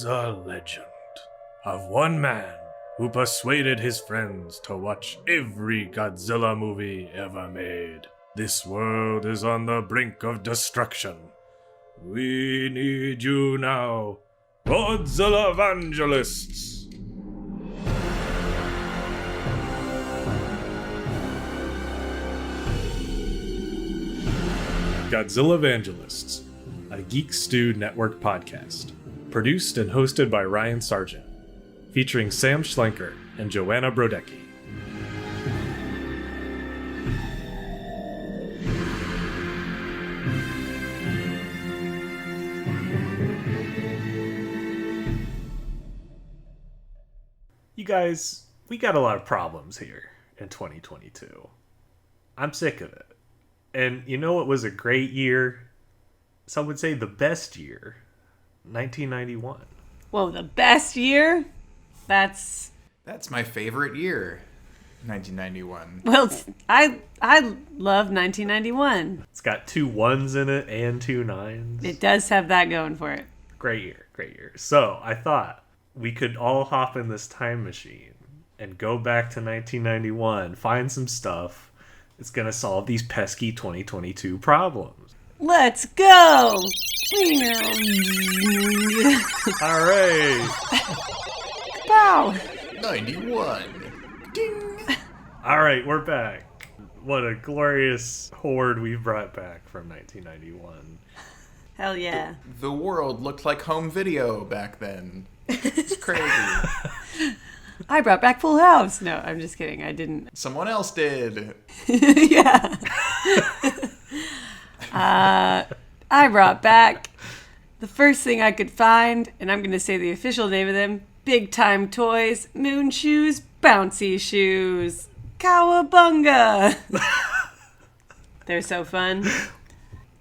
a legend of one man who persuaded his friends to watch every Godzilla movie ever made. This world is on the brink of destruction. We need you now, Godzillavangelists! Godzillavangelists, a Geek Stew Network podcast, produced and hosted by Ryan Sargent, featuring Sam Schlenker and Joanna Brodecki. You guys, we got a lot of problems here in 2022. I'm sick of it. And you know what was a great year? Some would say the best year. 1991. Whoa, the best year? That's my favorite year. 1991. Well, I love 1991. It's got 2 1s in it and 2 9s. It does have that going for it. Great year, great year. So I thought we could all hop in this time machine and go back to 1991, find some stuff. It's going to solve these pesky 2022 problems. Let's go! All right. Wow. 91. Ding. All right, we're back. What a glorious horde we've brought back from 1991. Hell yeah. The world looked like home video back then. It's crazy. I brought back Full House. No, I'm just kidding. I didn't. Someone else did. Yeah. I brought back the first thing I could find, and I'm going to say the official name of them, Big Time Toys, Moon Shoes, Bouncy Shoes, Cowabunga. They're so fun.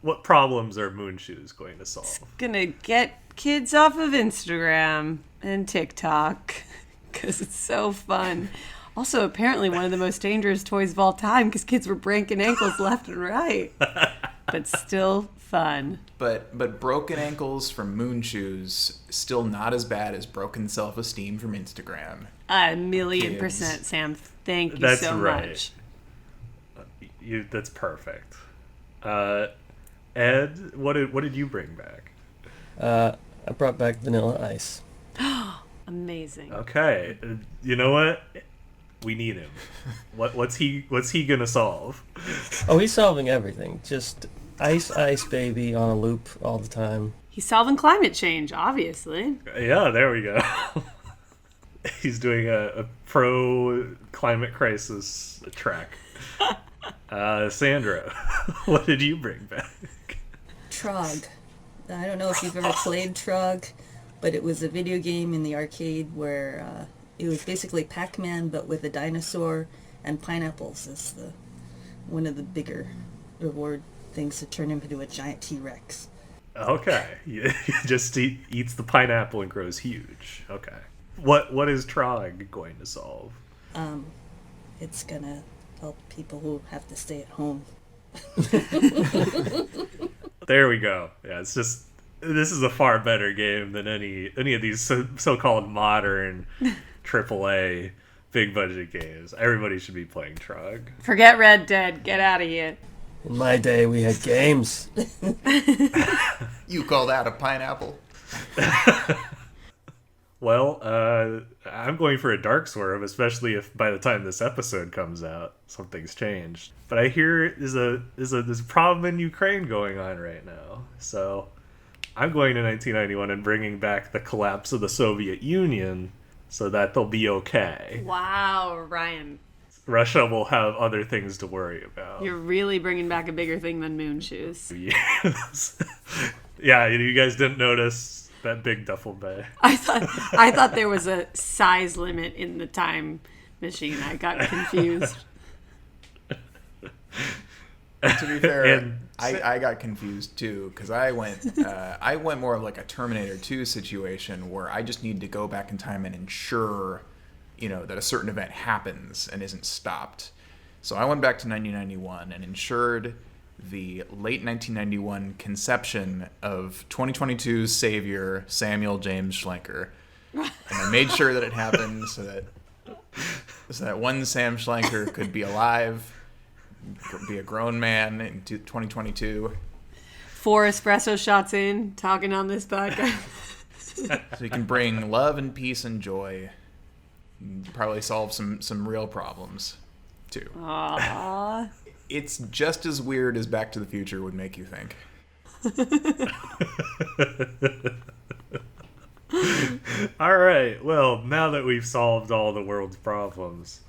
What problems are Moon Shoes going to solve? Gonna get kids off of Instagram and TikTok because it's so fun. Also, apparently one of the most dangerous toys of all time because kids were breaking ankles left and right. But still fun. But broken ankles from Moon Shoes still not as bad as broken self-esteem from Instagram. 1,000,000%, Sam. Thank you so much. That's perfect. Ed, what did you bring back? I brought back Vanilla Ice. Amazing. Okay, you know what? We need him. What's he gonna solve? Oh, he's solving everything. Just ice, baby, on a loop all the time. He's solving climate change, obviously. Yeah, there we go. He's doing a pro climate crisis track. Sandra, what did you bring back? Trog. I don't know if you've ever played Trog, but it was a video game in the arcade where it was basically Pac-Man but with a dinosaur, and pineapples is one of the bigger reward things to turn him into a giant T-Rex. Okay, he just eats the pineapple and grows huge. Okay, what is Trog going to solve? It's gonna help people who have to stay at home. There we go. Yeah, it's just this is a far better game than any of these so-called modern AAA big budget games. Everybody should be playing Trog. Forget Red Dead. Get out of here. In my day, we had games. You call that a pineapple? Well, I'm going for a dark swerve, especially if by the time this episode comes out, something's changed. But I hear there's a problem in Ukraine going on right now. So I'm going to 1991 and bringing back the collapse of the Soviet Union so that they'll be okay. Wow, Ryan. Russia will have other things to worry about. You're really bringing back a bigger thing than Moon Shoes. Yes. Yeah, you guys didn't notice that big duffel bag. I thought there was a size limit in the time machine. I got confused. To be fair, I got confused too because I went more of like a Terminator 2 situation where I just need to go back in time and ensure, that a certain event happens and isn't stopped. So I went back to 1991 and ensured the late 1991 conception of 2022's savior, Samuel James Schlenker. And I made sure that it happened so that one Sam Schlenker could be alive, be a grown man in 2022. 4 espresso shots in, talking on this podcast. So he can bring love and peace and joy. And probably solve some real problems, too. Aww. It's just as weird as Back to the Future would make you think. All right. Well, now that we've solved all the world's problems,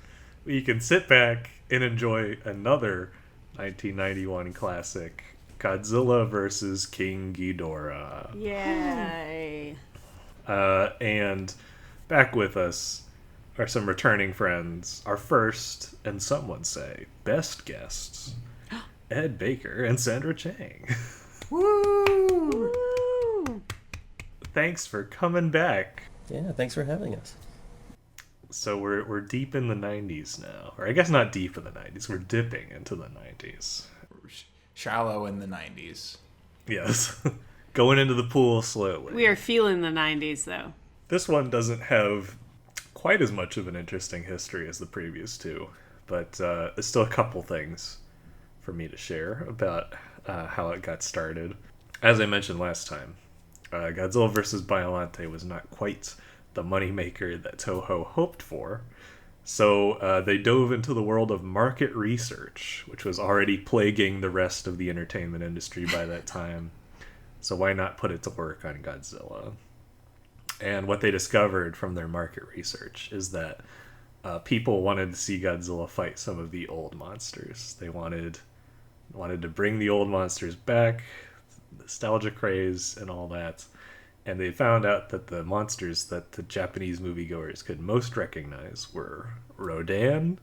we can sit back and enjoy another 1991 classic, Godzilla vs. King Ghidorah. Yay. And back with us are some returning friends. Our first, and some would say, best guests, Ed Baker and Sandra Cheng. Woo! Woo! Thanks for coming back. Yeah, thanks for having us. So we're deep in the 90s now. Or I guess not deep in the 90s. We're dipping into the 90s. Shallow in the 90s. Yes. Going into the pool slowly. We are feeling the 90s, though. This one doesn't have quite as much of an interesting history as the previous two, but there's still a couple things for me to share about how it got started. As I mentioned last time, Godzilla vs. Biollante was not quite the moneymaker that Toho hoped for, so they dove into the world of market research, which was already plaguing the rest of the entertainment industry by that time. So why not put it to work on Godzilla? And what they discovered from their market research is that people wanted to see Godzilla fight some of the old monsters. They wanted to bring the old monsters back, nostalgia craze and all that. And they found out that the monsters that the Japanese moviegoers could most recognize were Rodan,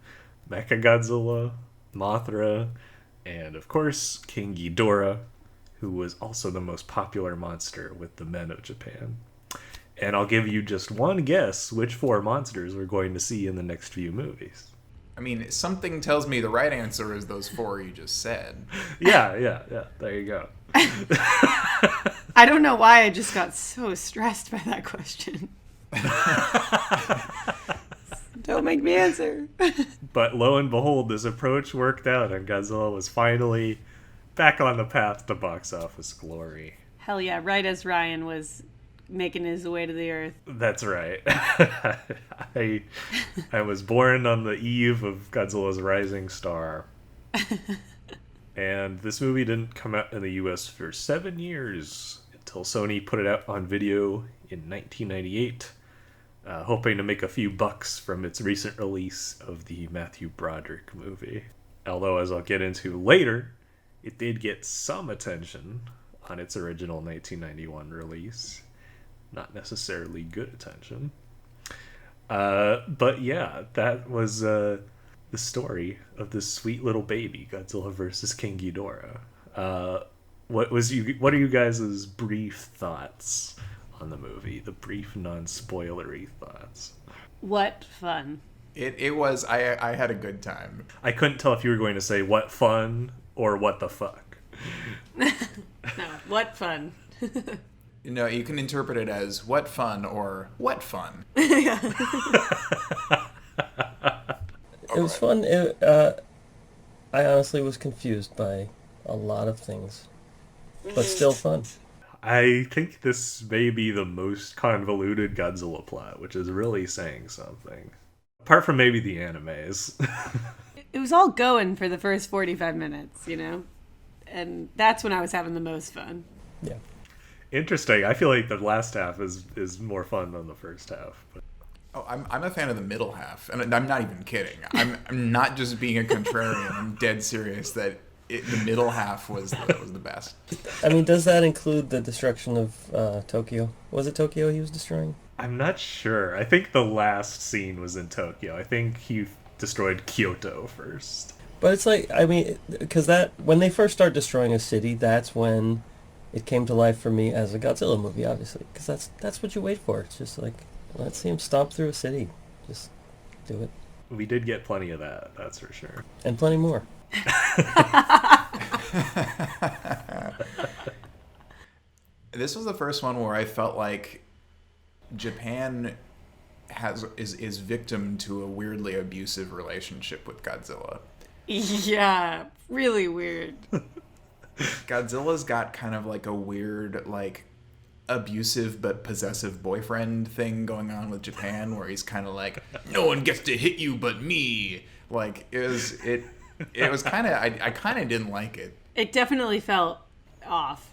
Mechagodzilla, Mothra, and of course King Ghidorah, who was also the most popular monster with the men of Japan. And I'll give you just one guess which 4 monsters we're going to see in the next few movies. I mean, something tells me the right answer is those 4 you just said. Yeah. There you go. I don't know why I just got so stressed by that question. Don't make me answer. But lo and behold, this approach worked out, and Godzilla was finally back on the path to box office glory. Hell yeah, right as Ryan was making his way to the earth. That's right. I was born on the eve of Godzilla's rising star. And this movie didn't come out in the US for 7 years until Sony put it out on video in 1998, hoping to make a few bucks from its recent release of the Matthew Broderick movie. Although, as I'll get into later, it did get some attention on its original 1991 release. Not necessarily good attention. But yeah, that was the story of this sweet little baby, Godzilla vs. King Ghidorah. What are you guys' brief thoughts on the movie? The brief, non-spoilery thoughts. What fun. It was, I had a good time. I couldn't tell if you were going to say what fun or what the fuck. No, what fun. You know, you can interpret it as what fun or what fun. It was fun. I honestly was confused by a lot of things, but still fun. I think this may be the most convoluted Godzilla plot, which is really saying something. Apart from maybe the animes. It was all going for the first 45 minutes, you know? And that's when I was having the most fun. Yeah. Interesting. I feel like the last half is more fun than the first half. But... Oh, I'm a fan of the middle half, and I'm not even kidding. I'm not just being a contrarian. I'm dead serious that the middle half was the best. I mean, does that include the destruction of Tokyo? Was it Tokyo he was destroying? I'm not sure. I think the last scene was in Tokyo. I think he destroyed Kyoto first. But it's like, I mean, because when they first start destroying a city, that's when it came to life for me as a Godzilla movie, obviously. Because that's what you wait for. It's just like, let's see him stomp through a city. Just do it. We did get plenty of that, that's for sure. And plenty more. This was the first one where I felt like Japan is victim to a weirdly abusive relationship with Godzilla. Yeah, really weird. Godzilla's got kind of like a weird, like, abusive but possessive boyfriend thing going on with Japan, where he's kind of like, no one gets to hit you but me. Like, it was kind of, I kind of didn't like it. It definitely felt off.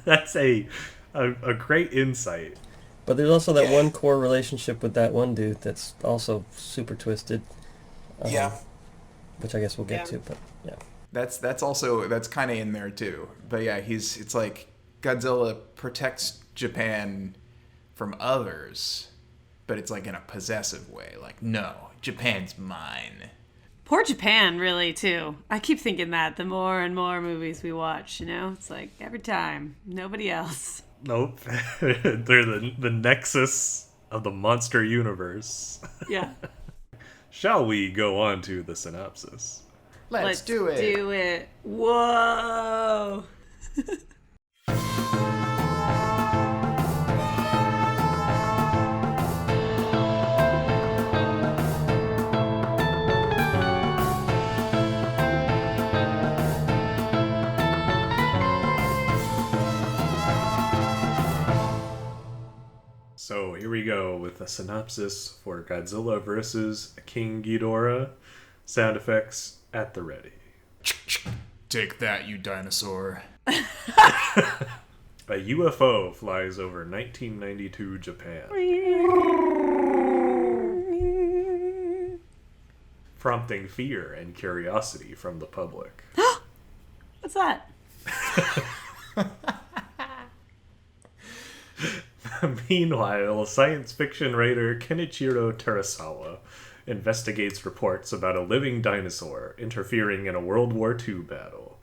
That's a great insight. But there's also that one core relationship with that one dude that's also super twisted. Yeah. Which I guess we'll get to, but yeah. That's kind of in there too. But yeah, it's like Godzilla protects Japan from others, but it's like in a possessive way. Like, no, Japan's mine. Poor Japan, really, too. I keep thinking that the more and more movies we watch, you know? It's like every time, nobody else. Nope. They're the nexus of the monster universe. Yeah. Shall we go on to the synopsis? Let's do it. Do it. Whoa. So here we go with a synopsis for Godzilla vs. King Ghidorah. Sound effects at the ready. Take that, you dinosaur. A UFO flies over 1992 Japan, prompting fear and curiosity from the public. What's that? Meanwhile, science fiction writer Kenichiro Terasawa investigates reports about a living dinosaur interfering in a World War II battle.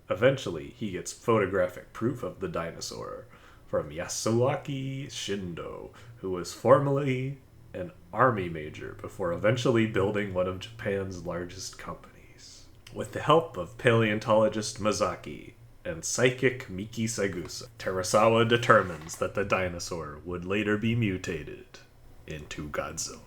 Eventually, he gets photographic proof of the dinosaur from Yasuaki Shindo, who was formerly an army major before eventually building one of Japan's largest companies. With the help of paleontologist Mazaki and psychic Miki Sagusa, Terasawa determines that the dinosaur would later be mutated into Godzilla.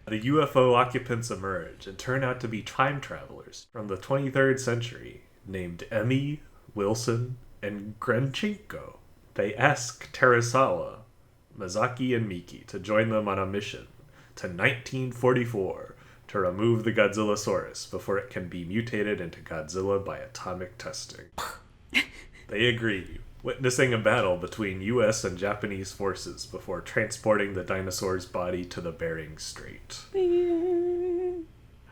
The UFO occupants emerge and turn out to be time travelers from the 23rd century named Emmy, Wilson, and Grenchenko. They ask Terasawa, Mazaki, and Miki to join them on a mission to 1944 to remove the Godzillasaurus before it can be mutated into Godzilla by atomic testing. They agree, witnessing a battle between US and Japanese forces before transporting the dinosaur's body to the Bering Strait.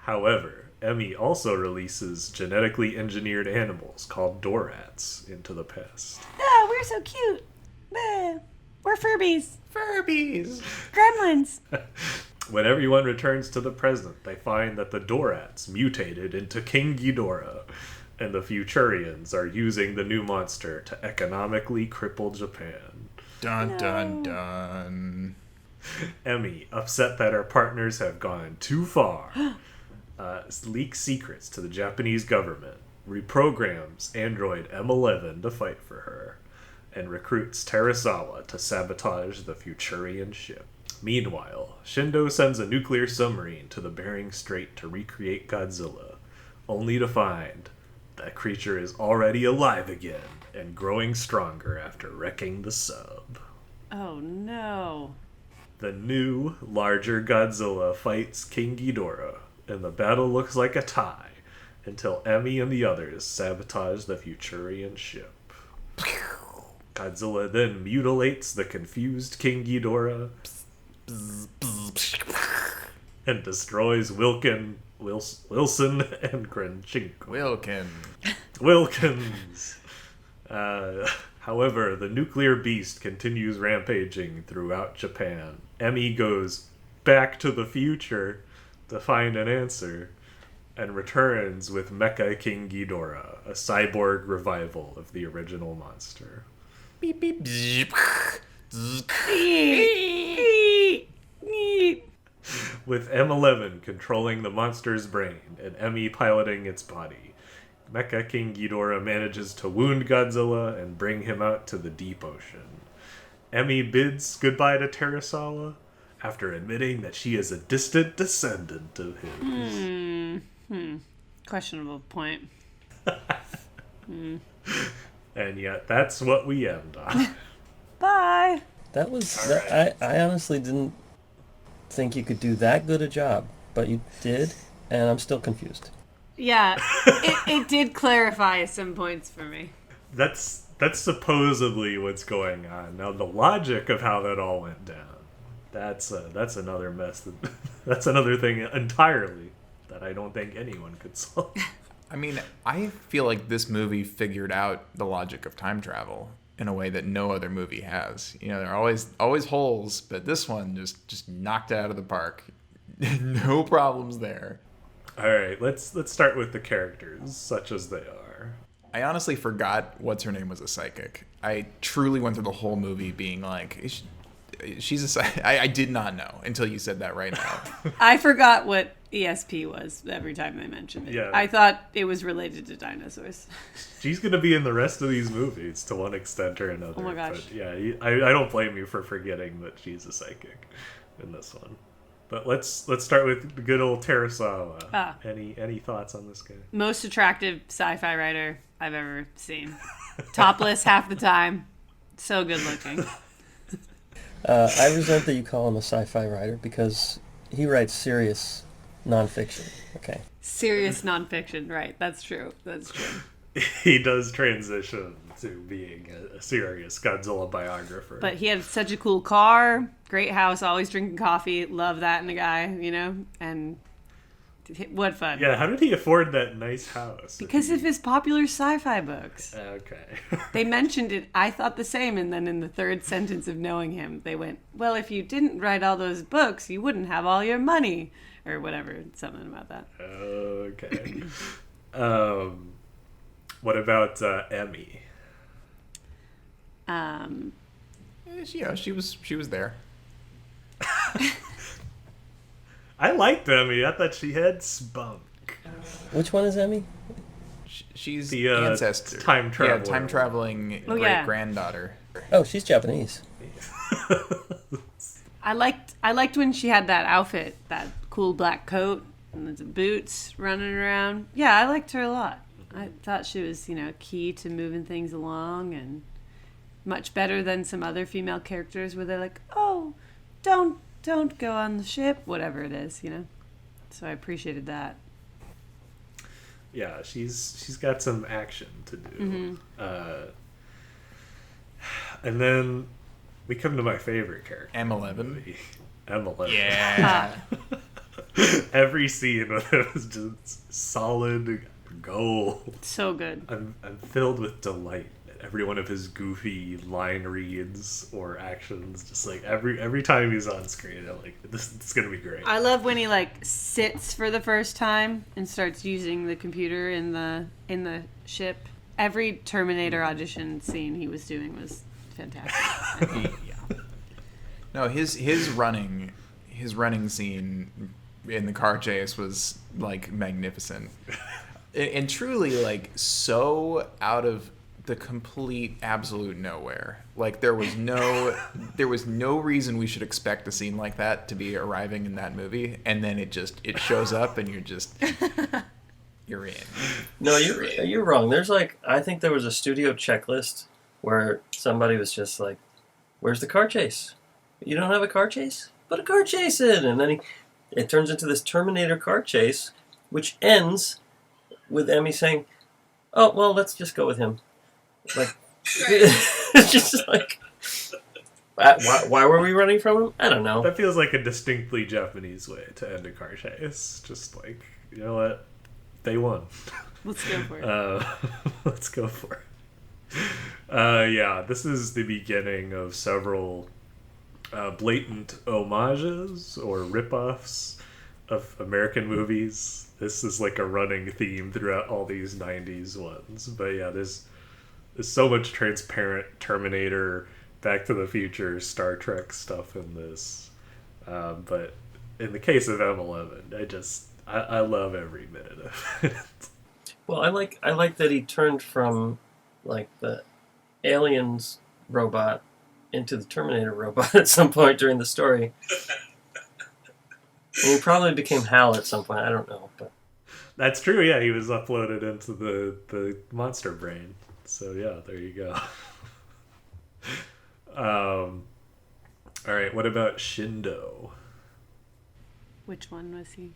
However, Emmy also releases genetically engineered animals called Dorats into the past. Oh, we're so cute. We're Furbies. Furbies! Gremlins. When everyone returns to the present, they find that the Dorats mutated into King Ghidorah, and the Futurians are using the new monster to economically cripple Japan. Dun dun dun. Emmy, upset that her partners have gone too far, leaks secrets to the Japanese government, reprograms android M11 to fight for her, and recruits Terasawa to sabotage the Futurian ship. Meanwhile, Shindo sends a nuclear submarine to the Bering Strait to recreate Godzilla, only to find that creature is already alive again and growing stronger after wrecking the sub. Oh no. The new, larger Godzilla fights King Ghidorah, and the battle looks like a tie until Emmy and the others sabotage the Futurian ship. Godzilla then mutilates the confused King Ghidorah and destroys Wilson and Grenchenko. Wilkins. However, the nuclear beast continues rampaging throughout Japan. Emmy goes back to the future to find an answer and returns with Mecha King Ghidorah, a cyborg revival of the original monster. Beep beep. With M11 controlling the monster's brain and Emmy piloting its body, Mecha King Ghidorah manages to wound Godzilla and bring him out to the deep ocean. Emmy bids goodbye to Terrasawa after admitting that she is a distant descendant of his. Questionable point. And yet, that's what we end on. Bye. That was... I honestly didn't think you could do that good a job, but you did, and I'm still confused. Yeah, it did clarify some points for me. That's supposedly what's going on. Now, the logic of how that all went down, that's another mess. That's another thing entirely that I don't think anyone could solve. I mean, I feel like this movie figured out the logic of time travel in a way that no other movie has. You know, there are always holes, but this one just knocked it out of the park. No problems there. All right, let's start with the characters, such as they are. I honestly forgot what's her name was a psychic. I truly went through the whole movie being like, she's a psychic. I did not know until you said that right now. I forgot what ESP was every time they mentioned it. Yeah. I thought it was related to dinosaurs. She's going to be in the rest of these movies to one extent or another. Oh my gosh. But yeah, I don't blame you for forgetting that she's a psychic in this one. But let's start with the good old Terrasawa. Any thoughts on this guy? Most attractive sci-fi writer I've ever seen. Topless half the time. So good looking. I resent that you call him a sci-fi writer because he writes serious nonfiction. Okay. Serious nonfiction, right? That's true. He does transition to being a serious Godzilla biographer. But he had such a cool car, great house, always drinking coffee. Love that in a guy, you know? And what fun. Yeah, how did he afford that nice house? Because of his popular sci-fi books. Okay. They mentioned it. I thought the same. And then in the third sentence of knowing him, they went, well, if you didn't write all those books, you wouldn't have all your money. Or whatever. Something about that. Okay. What about Emmy? She was there. I liked Emmy. I thought she had spunk. Which one is Emmy? She's The ancestor. time traveler. Yeah, time traveling great granddaughter. Oh, she's Japanese. I liked when she had that outfit, that cool black coat and the boots running around. Yeah, I liked her a lot. I thought she was, key to moving things along and much better than some other female characters where they're like, oh, don't go on the ship, whatever it is, So I appreciated that. Yeah, she's got some action to do. Mm-hmm. And then we come to my favorite character. M11. M11. Yeah. Every scene with him is just solid gold. So good. I'm filled with delight at every one of his goofy line reads or actions. Just like every time he's on screen, I'm like, this is gonna be great. I love when he sits for the first time and starts using the computer in the ship. Every Terminator audition scene he was doing was fantastic. Yeah. No, his running scene in the car chase was magnificent. And truly so out of the complete absolute nowhere. There was no reason we should expect a scene like that to be arriving in that movie, and then it shows up and you're in. No, you're wrong. There's I think there was a studio checklist where somebody was just like, where's the car chase? You don't have a car chase? Put a car chase in. And then it turns into this Terminator car chase, which ends with Emmy saying, oh, well, let's just go with him. It's just why were we running from him? I don't know. That feels like a distinctly Japanese way to end a car chase. Just you know what? They won. Let's go for it. Let's go for it. Yeah, this is the beginning of several blatant homages or rip-offs of American movies. This is a running theme throughout all these 90s ones. But yeah, there's so much transparent Terminator, Back to the Future, Star Trek stuff in this. But in the case of M11, I love every minute of it. Well, I like that he turned from like the Aliens robot into the Terminator robot at some point during the story. And he probably became Hal at some point. I don't know, but That's true. Yeah, he was uploaded into the monster brain. So yeah, there you go. All right. What about Shindo? Which one was he?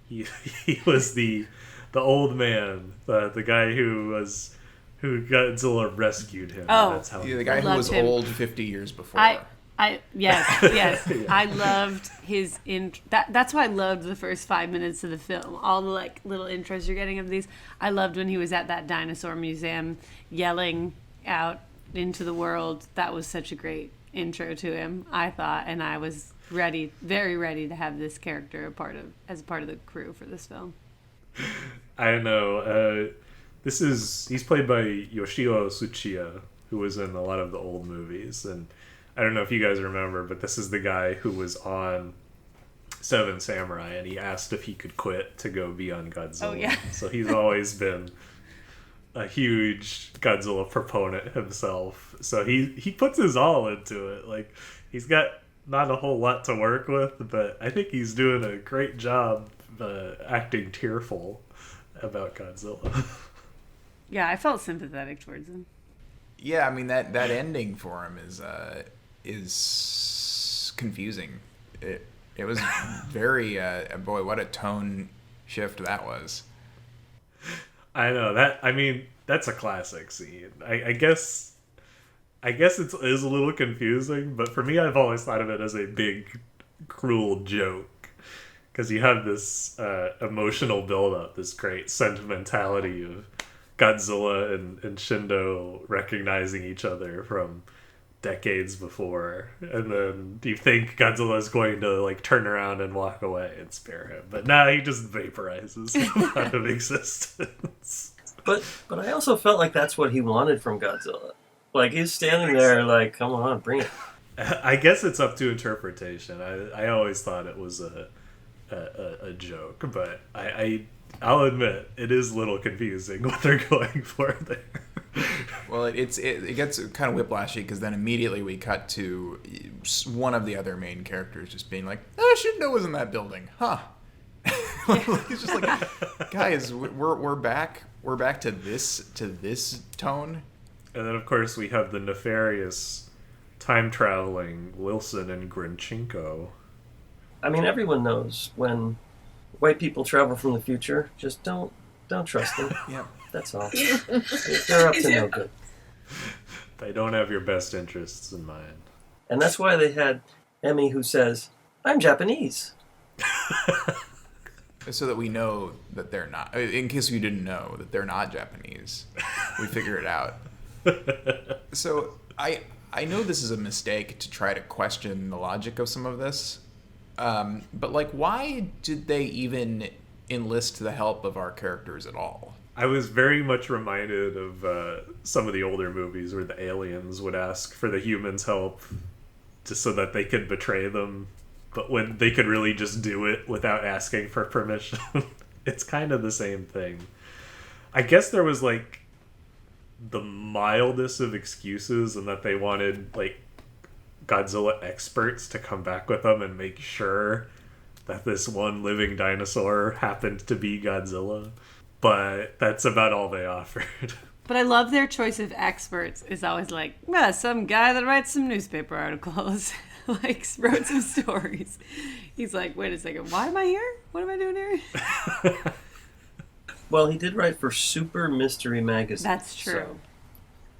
He was the old man, the guy who Godzilla rescued him. Oh. That's how. Yeah, the guy who Loved was him. old 50 years before. Yes. I loved his that's why I loved the first 5 minutes of the film. All the like little intros you're getting of these. I loved when he was at that dinosaur museum yelling out into the world. That was such a great intro to him, I thought, and I was very ready to have this character as a part of the crew for this film. I know. He's played by Yoshio Tsuchiya, who was in a lot of the old movies, and I don't know if you guys remember, but this is the guy who was on Seven Samurai, and he asked if he could quit to go be on Godzilla. Oh, yeah. So he's always been a huge Godzilla proponent himself. So he puts his all into it. Like, he's got not a whole lot to work with, but I think he's doing a great job acting tearful about Godzilla. Yeah, I felt sympathetic towards him. Yeah, I mean that ending for him is confusing. It was very boy, what a tone shift that was. I know that. I mean, that's a classic scene. I guess it is a little confusing, but for me, I've always thought of it as a big, cruel joke. Because you have this emotional build-up, this great sentimentality of Godzilla and Shindo recognizing each other from decades before, and then you think Godzilla's going to like turn around and walk away and spare him, but nah, he just vaporizes him out of existence. But I also felt like that's what he wanted from Godzilla. Like, he's standing there like, come on, bring it. I guess it's up to interpretation. I always thought it was a joke, but I'll admit it is a little confusing what they're going for there. Well, it gets kind of whiplashy because then immediately we cut to one of the other main characters just being like, Shindo was in that building, huh? It's just like, guys, we're back to this tone. And then of course we have the nefarious time traveling Wilson and Grinchenko. I mean, everyone knows when white people travel from the future, just don't trust them. Yeah. That's all. They're up to no good. They don't have your best interests in mind. And that's why they had Emmy who says, I'm Japanese. So that we know that they're not. In case you didn't know that they're not Japanese, we figure it out. So I know this is a mistake to try to question the logic of some of this. But like, why did they even enlist the help of our characters at all? I was very much reminded of some of the older movies where the aliens would ask for the humans' help just so that they could betray them, but when they could really just do it without asking for permission. It's kind of the same thing. I guess there was like the mildest of excuses, and that they wanted like Godzilla experts to come back with them and make sure that this one living dinosaur happened to be Godzilla. But that's about all they offered. But I love their choice of experts. It's always like, some guy that writes some newspaper articles, like wrote some stories. He's like, wait a second, why am I here? What am I doing here? Well, he did write for Super Mystery Magazine. That's true. So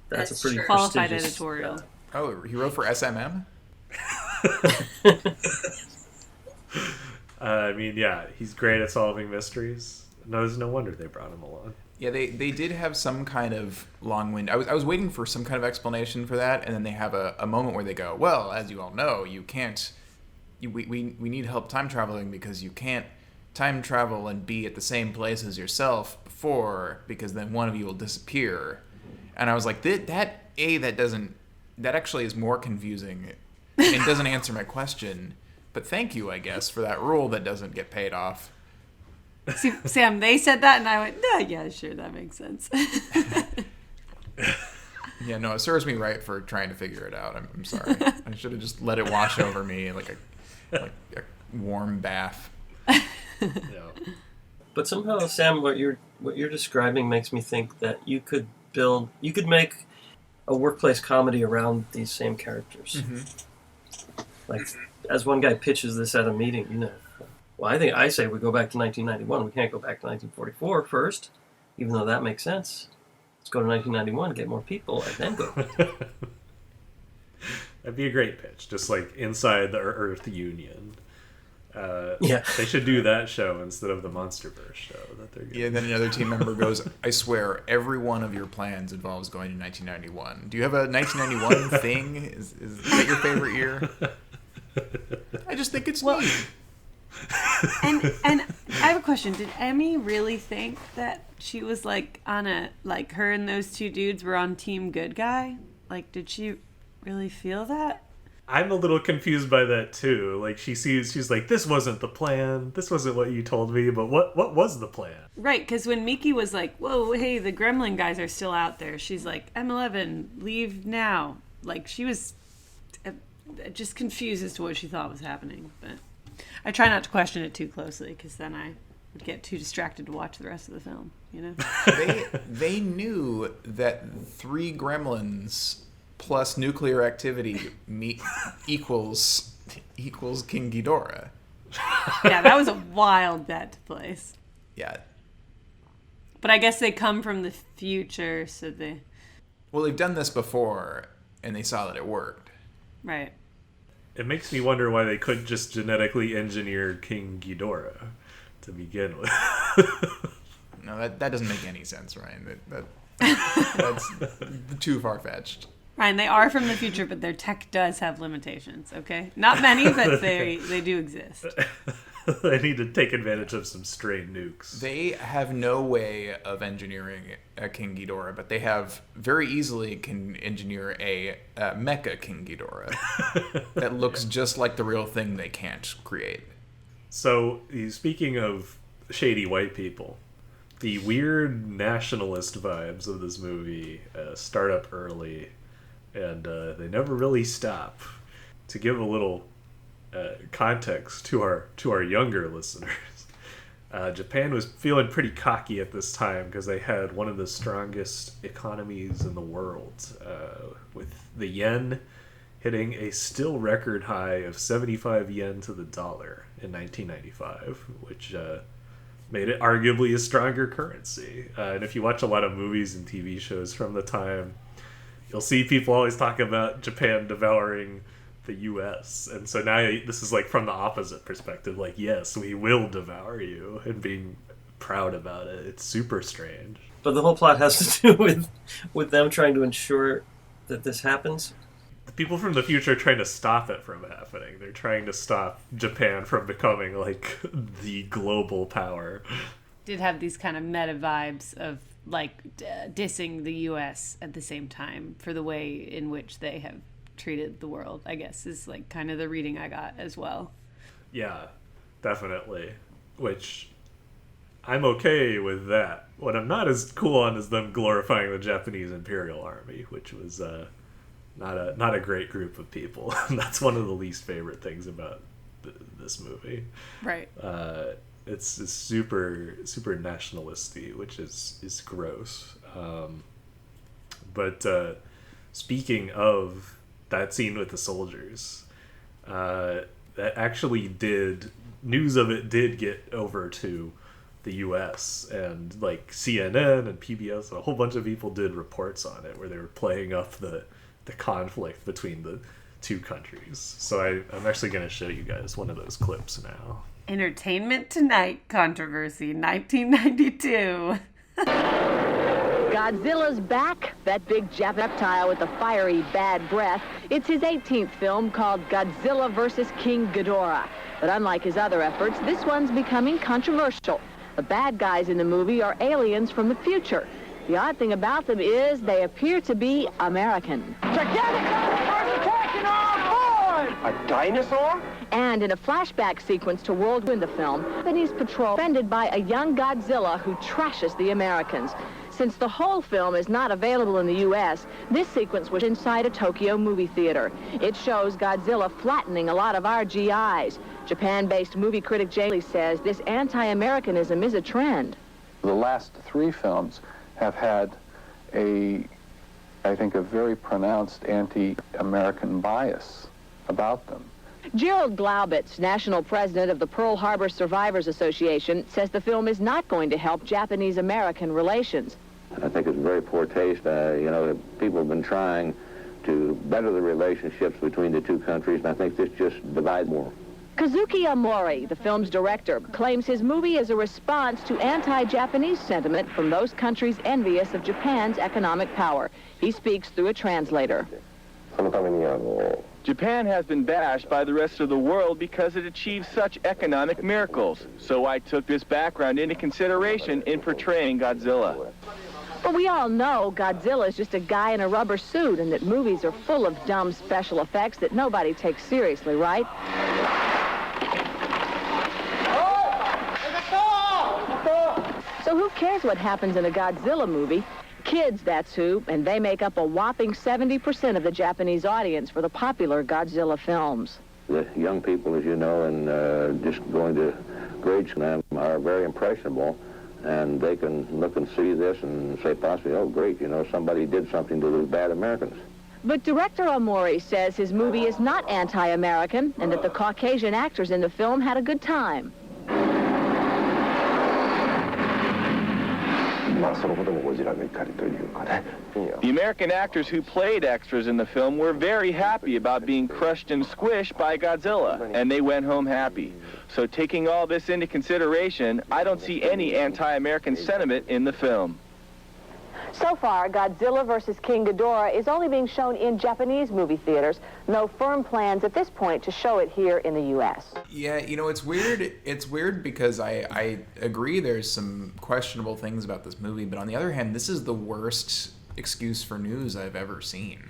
that's a pretty true. Qualified prestigious editorial. Oh, he wrote for SMM? I mean, yeah, he's great at solving mysteries. No, there's no wonder they brought him along. Yeah, they did have some kind of long wind. I was waiting for some kind of explanation for that, and then they have a moment where they go, well, as you all know, you can't... We need help time traveling because you can't time travel and be at the same place as yourself before, because then one of you will disappear. And I was like, that actually is more confusing and doesn't answer my question, But thank you, I guess, for that rule that doesn't get paid off. See, Sam, they said that, and I went, yeah, sure, that makes sense. Yeah, no, it serves me right for trying to figure it out. I'm sorry. I should have just let it wash over me like a warm bath. Yeah. But somehow, Sam, what you're describing makes me think that you could make a workplace comedy around these same characters. Mm-hmm. Like, as one guy pitches this at a meeting, well, I say we go back to 1991. We can't go back to 1944 first, even though that makes sense. Let's go to 1991, get more people, and then go. That'd be a great pitch, just like inside the Earth Union. Yeah. They should do that show instead of the Monsterverse show that they're getting. Yeah, then another team member goes, I swear, every one of your plans involves going to 1991. Do you have a 1991 thing? Is that your favorite year? I just think it's neat. And I have a question. Did Emmy really think that she was like her and those two dudes were on Team Good Guy? Like, did she really feel that? I'm a little confused by that too. Like, she's like, this wasn't the plan. This wasn't what you told me. But what was the plan? Right, because when Miki was like, whoa, hey, the gremlin guys are still out there. She's like, M11, leave now. Like, she was just confused as to what she thought was happening. But I try not to question it too closely, because then I would get too distracted to watch the rest of the film, They knew that 3 gremlins plus nuclear activity equals King Ghidorah. Yeah, that was a wild bet to place. Yeah. But I guess they come from the future, so they... Well, they've done this before, and they saw that it worked. Right. It makes me wonder why they couldn't just genetically engineer King Ghidorah to begin with. No, that doesn't make any sense, Ryan. That's too far-fetched. Ryan, they are from the future, but their tech does have limitations, okay? Not many, but they do exist. They need to take advantage of some stray nukes. They have no way of engineering a King Ghidorah, but they have very easily can engineer a mecha King Ghidorah that looks just like the real thing they can't create. So, speaking of shady white people, the weird nationalist vibes of this movie start up early, and they never really stop. To give a little context to our younger listeners, Japan was feeling pretty cocky at this time because they had one of the strongest economies in the world, with the yen hitting a still record high of 75 yen to the dollar in 1995, which made it arguably a stronger currency. And if you watch a lot of movies and TV shows from the time, you'll see people always talk about Japan devouring the U.S. And so now this is like from the opposite perspective, like, yes, we will devour you, and being proud about it. It's super strange. But the whole plot has to do with them trying to ensure that this happens. The people from the future are trying to stop it from happening. They're trying to stop Japan from becoming like the global power. Did have these kind of meta vibes of like dissing the U.S. at the same time for the way in which they have treated the world, I guess, is like kind of the reading I got as well. Yeah, definitely. Which I'm okay with that. What I'm not as cool on is them glorifying the Japanese Imperial Army, which was not a great group of people. That's one of the least favorite things about this movie. Right. It's super nationalistic, which is gross. But speaking of that scene with the soldiers, that actually news of it did get over to the U.S. and like CNN and PBS, a whole bunch of people did reports on it where they were playing up the conflict between the two countries. So I'm actually going to show you guys one of those clips now. Entertainment Tonight controversy, 1992. Godzilla's back, that big Jap reptile with the fiery bad breath. It's his 18th film called Godzilla vs. King Ghidorah. But unlike his other efforts, this one's becoming controversial. The bad guys in the movie are aliens from the future. The odd thing about them is they appear to be American. Gigantic attacking on board! A dinosaur? And in a flashback sequence to World War in the film, Japanese patrol defended by a young Godzilla who trashes the Americans. Since the whole film is not available in the U.S., this sequence was inside a Tokyo movie theater. It shows Godzilla flattening a lot of our GIs. Japan-based movie critic Jay says this anti-Americanism is a trend. The last three films have had I think, a very pronounced anti-American bias about them. Gerald Glaubitz, national president of the Pearl Harbor Survivors Association, says the film is not going to help Japanese-American relations. I think it's very poor taste. People have been trying to better the relationships between the two countries, and I think this just divides more. Kazuki Amori, the film's director, claims his movie is a response to anti-Japanese sentiment from those countries envious of Japan's economic power. He speaks through a translator. Japan has been bashed by the rest of the world because it achieves such economic miracles. So I took this background into consideration in portraying Godzilla. But we all know Godzilla is just a guy in a rubber suit and that movies are full of dumb special effects that nobody takes seriously, right? So who cares what happens in a Godzilla movie? Kids, that's who, and they make up a whopping 70% of the Japanese audience for the popular Godzilla films. The young people, as you know, and just going to grade school are very impressionable, and they can look and see this and say possibly, oh, great, somebody did something to those bad Americans. But director Amori says his movie is not anti-American and that the Caucasian actors in the film had a good time. The American actors who played extras in the film were very happy about being crushed and squished by Godzilla, and they went home happy. So taking all this into consideration, I don't see any anti-American sentiment in the film. So far, Godzilla vs. King Ghidorah is only being shown in Japanese movie theaters. No firm plans at this point to show it here in the U.S. Yeah, it's weird. It's weird because I agree there's some questionable things about this movie, but on the other hand, this is the worst excuse for news I've ever seen.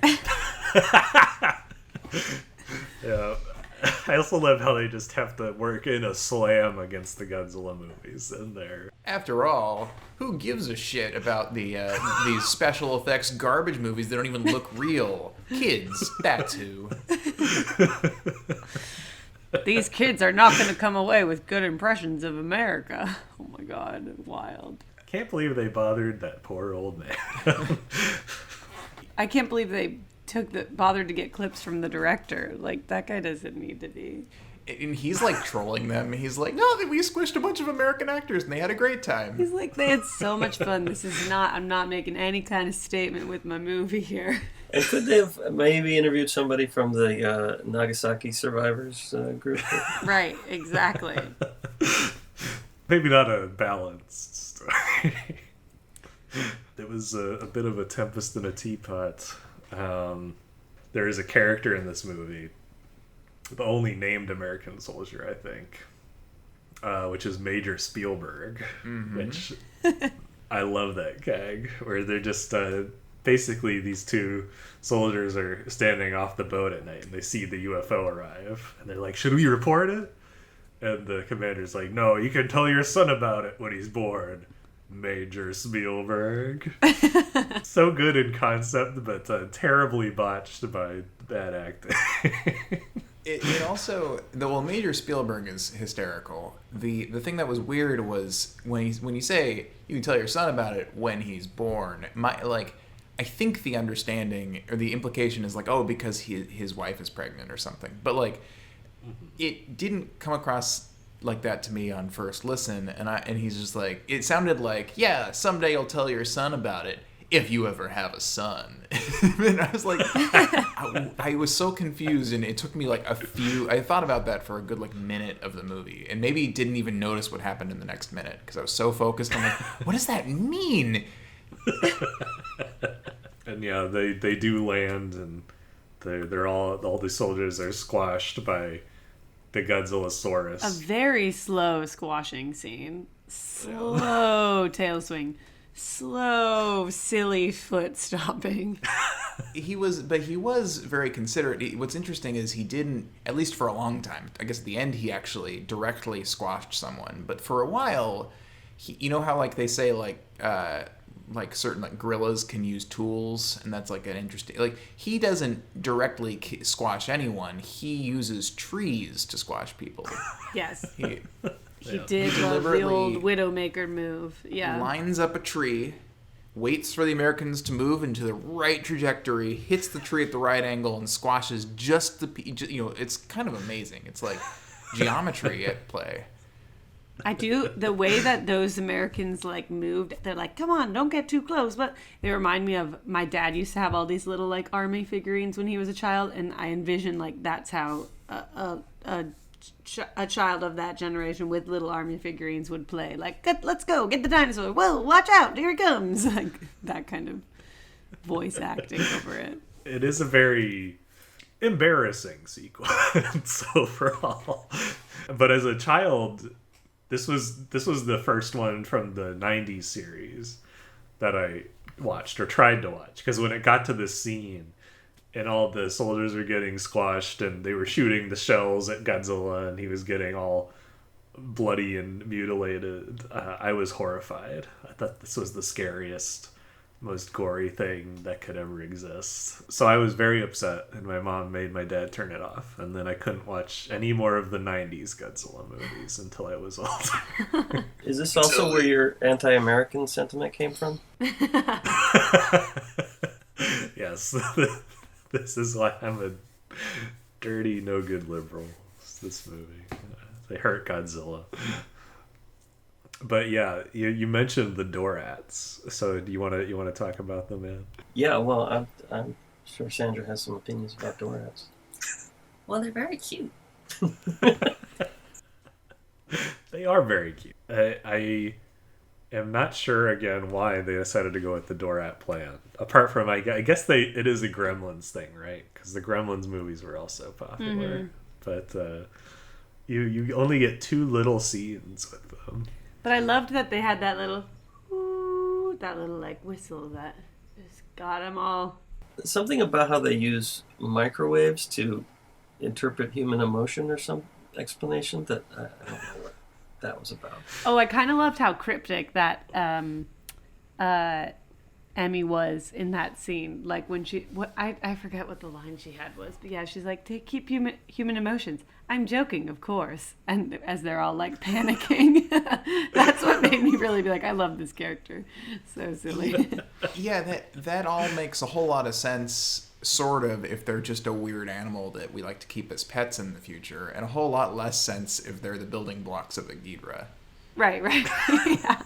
Yeah. I also love how they just have to work in a slam against the Godzilla movies in there. After all, who gives a shit about these special effects garbage movies that don't even look real? Kids, that's who. These kids are not going to come away with good impressions of America. Oh my God, wild. I can't believe they bothered that poor old man. I can't believe they bothered to get clips from the director. Like, that guy doesn't need to be. And he's like trolling them. He's like, no, we squished a bunch of American actors and they had a great time. He's like, they had so much fun. I'm not making any kind of statement with my movie here. And could they have maybe interviewed somebody from the Nagasaki survivors group? Right, exactly. Maybe not a balanced story. It was a bit of a tempest in a teapot. There is a character in this movie, the only named American soldier, I think, which is Major Spielberg, which I love that gag, where they're just basically these two soldiers are standing off the boat at night and they see the UFO arrive and they're like, should we report it? And the commander's like, no, you can tell your son about it when he's born. Major Spielberg. So good in concept, but terribly botched by bad acting. It also, Major Spielberg is hysterical. The thing that was weird was when you say you can tell your son about it when he's born. I think the understanding or the implication is like, oh, because his wife is pregnant or something. But it didn't come across like that to me on first listen, and he's just like, it sounded like, yeah, someday you'll tell your son about it if you ever have a son. And I was like, I was so confused, and it took me I thought about that for a good minute of the movie, and maybe didn't even notice what happened in the next minute because I was so focused. I'm like, what does that mean? And yeah, they do land, and they're all the soldiers are squashed by the Godzillasaurus. A very slow squashing scene. Slow tail swing. slow, silly foot stomping. He was very considerate. What's interesting is he didn't, at least for a long time, I guess at the end he actually directly squashed someone, but for a while, you know how like they say like certain like gorillas can use tools, and that's like an interesting, like he doesn't directly squash anyone, he uses trees to squash people. Yes. He did love the old Widowmaker move. Yeah. Lines up a tree, waits for the Americans to move into the right trajectory, hits the tree at the right angle, and squashes just it's kind of amazing. It's like geometry at play. I do. The way that those Americans like moved, they're like, come on, don't get too close. But they remind me of my dad used to have all these little like army figurines when he was a child. And I envision like that's how a child of that generation with little army figurines would play. Like, let's go, get the dinosaur. Whoa, watch out, here it comes. Like that kind of voice acting over it. It is a very embarrassing sequence overall. But as a child, this was the first one from the 90s series that I watched or tried to watch. Because when it got to this scene and all the soldiers were getting squashed and they were shooting the shells at Godzilla and he was getting all bloody and mutilated, I was horrified. I thought this was the scariest, most gory thing that could ever exist. So I was very upset, and my mom made my dad turn it off, and then I couldn't watch any more of the 90s Godzilla movies until I was older. Is this also where your anti-American sentiment came from? Yes. This is why I'm a dirty, no good liberal. It's this movie. They hurt Godzilla. But yeah, you mentioned the Dorats. So do you want to talk about them, man? Yeah, well, I'm sure Sandra has some opinions about Dorats. Well, they're very cute. They are very cute. I am not sure again why they decided to go with the Dorat plan. Apart from, I guess it is a Gremlins thing, right? Because the Gremlins movies were also popular. Mm-hmm. But you only get 2 little scenes with them. But I loved that they had that little like whistle that just got them all. Something about how they use microwaves to interpret human emotion, or some explanation that I don't know what that was about. Oh, I kind of loved how cryptic that Emmy was in that scene. Like when I forget what the line she had was, but yeah, she's like, keep human emotions. I'm joking, of course. And as they're all like panicking, that's what made me really be like, I love this character. So silly. Yeah, that all makes a whole lot of sense, sort of, if they're just a weird animal that we like to keep as pets in the future, and a whole lot less sense if they're the building blocks of a Ghidorah. Right. Yeah.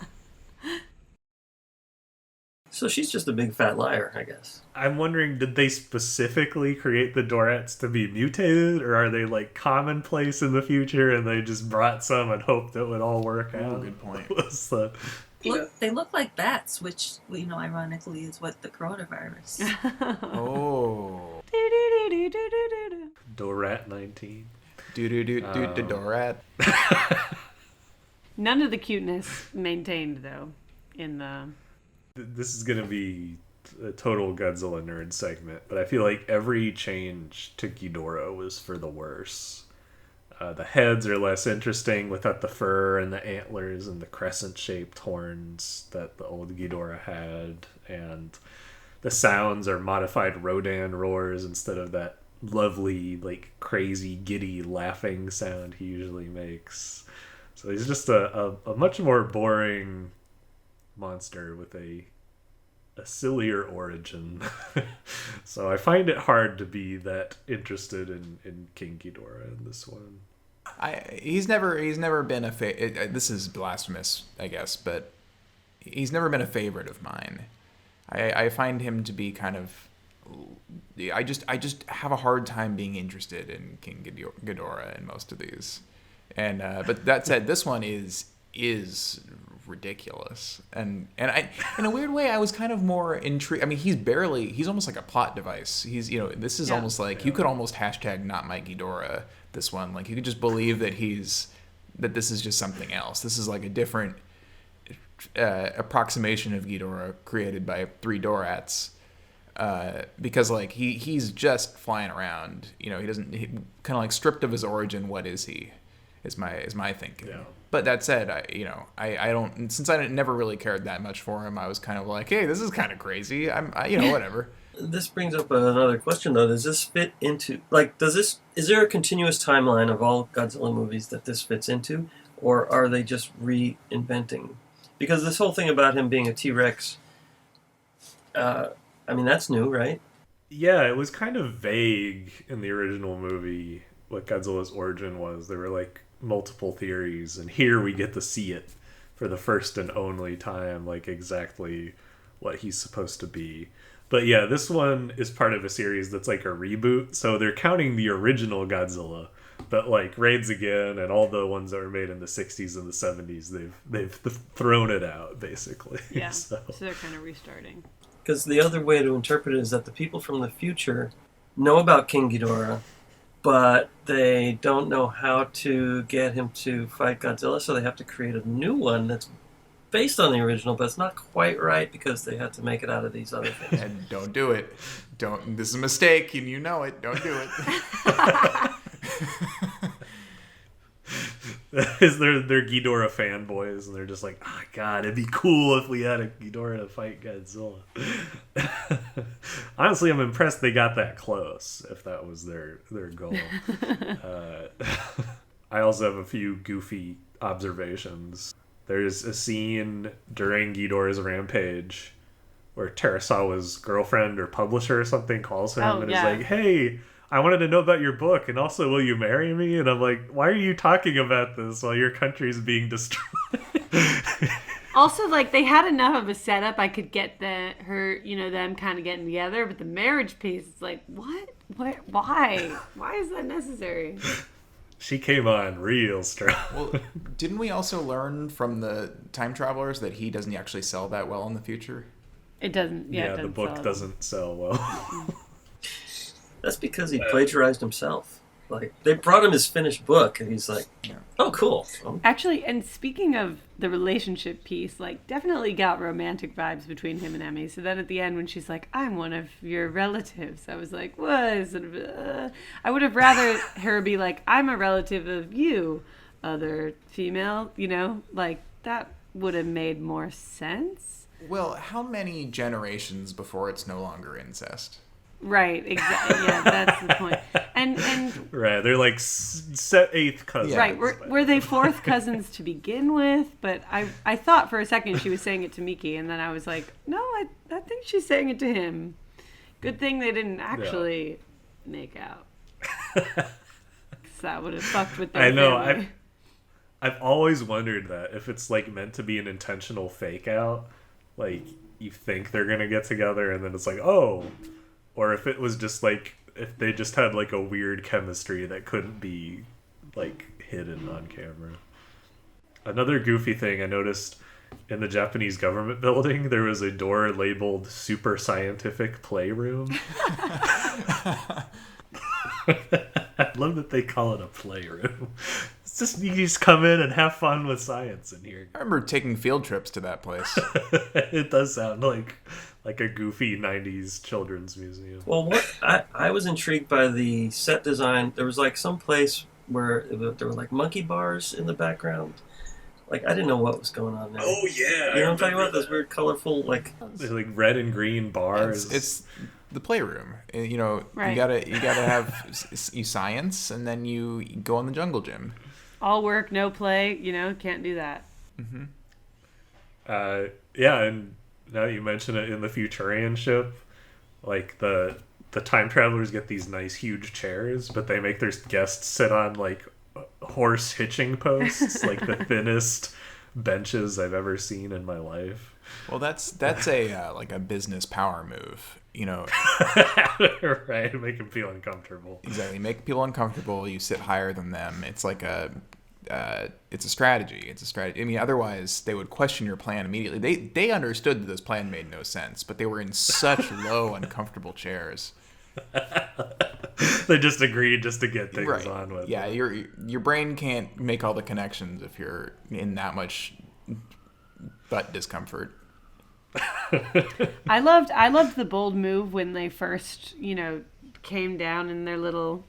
So she's just a big fat liar, I guess. I'm wondering, did they specifically create the Dorats to be mutated, or are they like commonplace in the future and they just brought some and hoped it would all work out? Oh, good point. They look like bats, which, ironically is what the coronavirus. Oh. Dorat 19. Dorat. None of the cuteness maintained, though, in the... This is going to be a total Godzilla nerd segment, but I feel like every change to Ghidorah was for the worse. The heads are less interesting without the fur and the antlers and the crescent-shaped horns that the old Ghidorah had, and the sounds are modified Rodan roars instead of that lovely, like, crazy, giddy, laughing sound he usually makes. So he's just a much more boring monster with a sillier origin. So I find it hard to be that interested in King Ghidorah in this one. He's never been this is blasphemous, I guess, but he's never been a favorite of mine. I find him to be kind of... I just have a hard time being interested in King Ghidorah in most of these. And but that said, this one is ridiculous, and I, in a weird way, I was kind of more intrigued. I mean, he's almost like a plot device. This is almost like you could almost hashtag not my Ghidorah this one. Like, you could just believe that this is just something else. This is like a different approximation of Ghidorah created by three Dorats. Because like he's just flying around, he doesn't kind of like stripped of his origin. What is he? Is my thinking. Yeah. But that said, I don't, since I never really cared that much for him. I was kind of like, hey, this is kind of crazy. Whatever. This brings up another question though. Does this fit into is there a continuous timeline of all Godzilla movies that this fits into, or are they just reinventing? Because this whole thing about him being a T-Rex. That's new, right? Yeah, it was kind of vague in the original movie what Godzilla's origin was. There were like multiple theories, and here we get to see it for the first and only time, like exactly what he's supposed to be. But yeah, this one is part of a series that's like a reboot, so they're counting the original Godzilla, but like Raids Again and all the ones that were made in the 60s and the 70s, they've thrown it out basically. Yeah, so they're kind of restarting. Because the other way to interpret it is that the people from the future know about King Ghidorah, but they don't know how to get him to fight Godzilla, so they have to create a new one that's based on the original, but it's not quite right because they had to make it out of these other things. And don't do it. This is a mistake, and you know it. Don't do it. They're Ghidorah fanboys, and they're just like, oh god, it'd be cool if we had a Ghidorah to fight Godzilla. Honestly, I'm impressed they got that close, if that was their goal. I also have a few goofy observations. There's a scene during Ghidorah's rampage where Terasawa's girlfriend or publisher or something calls him is like, hey, I wanted to know about your book, and also, will you marry me? And I'm like, why are you talking about this while your country's being destroyed? Also, like, they had enough of a setup. I could get them kind of getting together, but the marriage piece is like, what? Why? Why is that necessary? She came on real strong. Well, didn't we also learn from the time travelers that he doesn't actually sell that well in the future? It doesn't. Yeah, the book doesn't sell well. That's because he plagiarized himself. Like, they brought him his finished book, and he's like, oh, cool. Actually, and speaking of the relationship piece, like, definitely got romantic vibes between him and Emmy. So then at the end, when she's like, I'm one of your relatives, I was like, what? I would have rather her be like, I'm a relative of you, other female, like, that would have made more sense. Well, how many generations before it's no longer incest? Right, exactly. Yeah, that's the point. And right, they're like eighth cousins. Right, were they fourth cousins to begin with? But I thought for a second she was saying it to Miki, and then I was like, no, I think she's saying it to him. Good thing they didn't actually make out. Because that would have fucked with their family. I've always wondered that if it's like meant to be an intentional fake out, like you think they're gonna get together, and then it's like, oh. Or if it was just like, if they just had like a weird chemistry that couldn't be like hidden on camera. Another goofy thing I noticed in the Japanese government building, there was a door labeled Super Scientific Playroom. I love that they call it a playroom. It's just, you just come in and have fun with science in here. I remember taking field trips to that place. It does sound like a goofy 90s children's museum. Well, I was intrigued by the set design. There was like some place where there were like monkey bars in the background. Like, I didn't know what was going on there. Oh, yeah. You know what I'm talking about? Those weird, colorful, like red and green bars. It's the playroom. Right. You gotta have science, and then you go on the jungle gym. All work, no play. Can't do that. Mm-hmm. Yeah, and now that you mention it, in the Futurian ship, like the time travelers get these nice huge chairs, but they make their guests sit on like horse hitching posts, like the thinnest benches I've ever seen in my life. Well, that's a like a business power move, Right, make them feel uncomfortable. Exactly, make people uncomfortable. You sit higher than them. It's like it's a strategy. It's a strategy. I mean, otherwise they would question your plan immediately. They understood that this plan made no sense, but they were in such low, uncomfortable chairs. They just agreed just to get things on with. Yeah, your brain can't make all the connections if you're in that much butt discomfort. I loved the bold move when they first, came down in their little,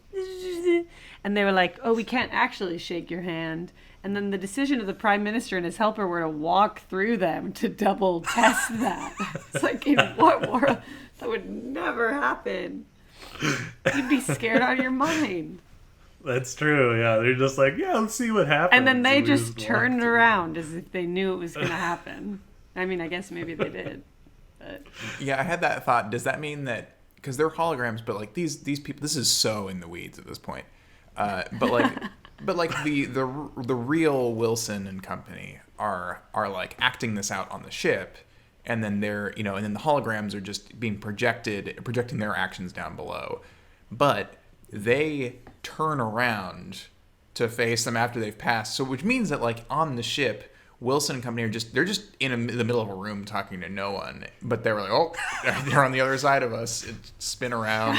and they were like, "Oh, we can't actually shake your hand." And then the decision of the prime minister and his helper were to walk through them to double test that. It's like, in what world? That would never happen. You'd be scared out of your mind. That's true, yeah. They're just like, yeah, let's see what happens. And then they we just turned walked through. around as if they knew it was going to happen. I mean, I guess maybe they did. But Yeah, I had that thought. Does that mean that, because they're holograms, but like these people, this is so in the weeds at this point. But like the real Wilson and company are like acting this out on the ship, and then they're and then the holograms are just being projecting their actions down below, but they turn around to face them after they've passed. So which means that like on the ship, Wilson and company they're just in the middle of a room talking to no one, but they were like, oh, they're on the other side of us. Spin around,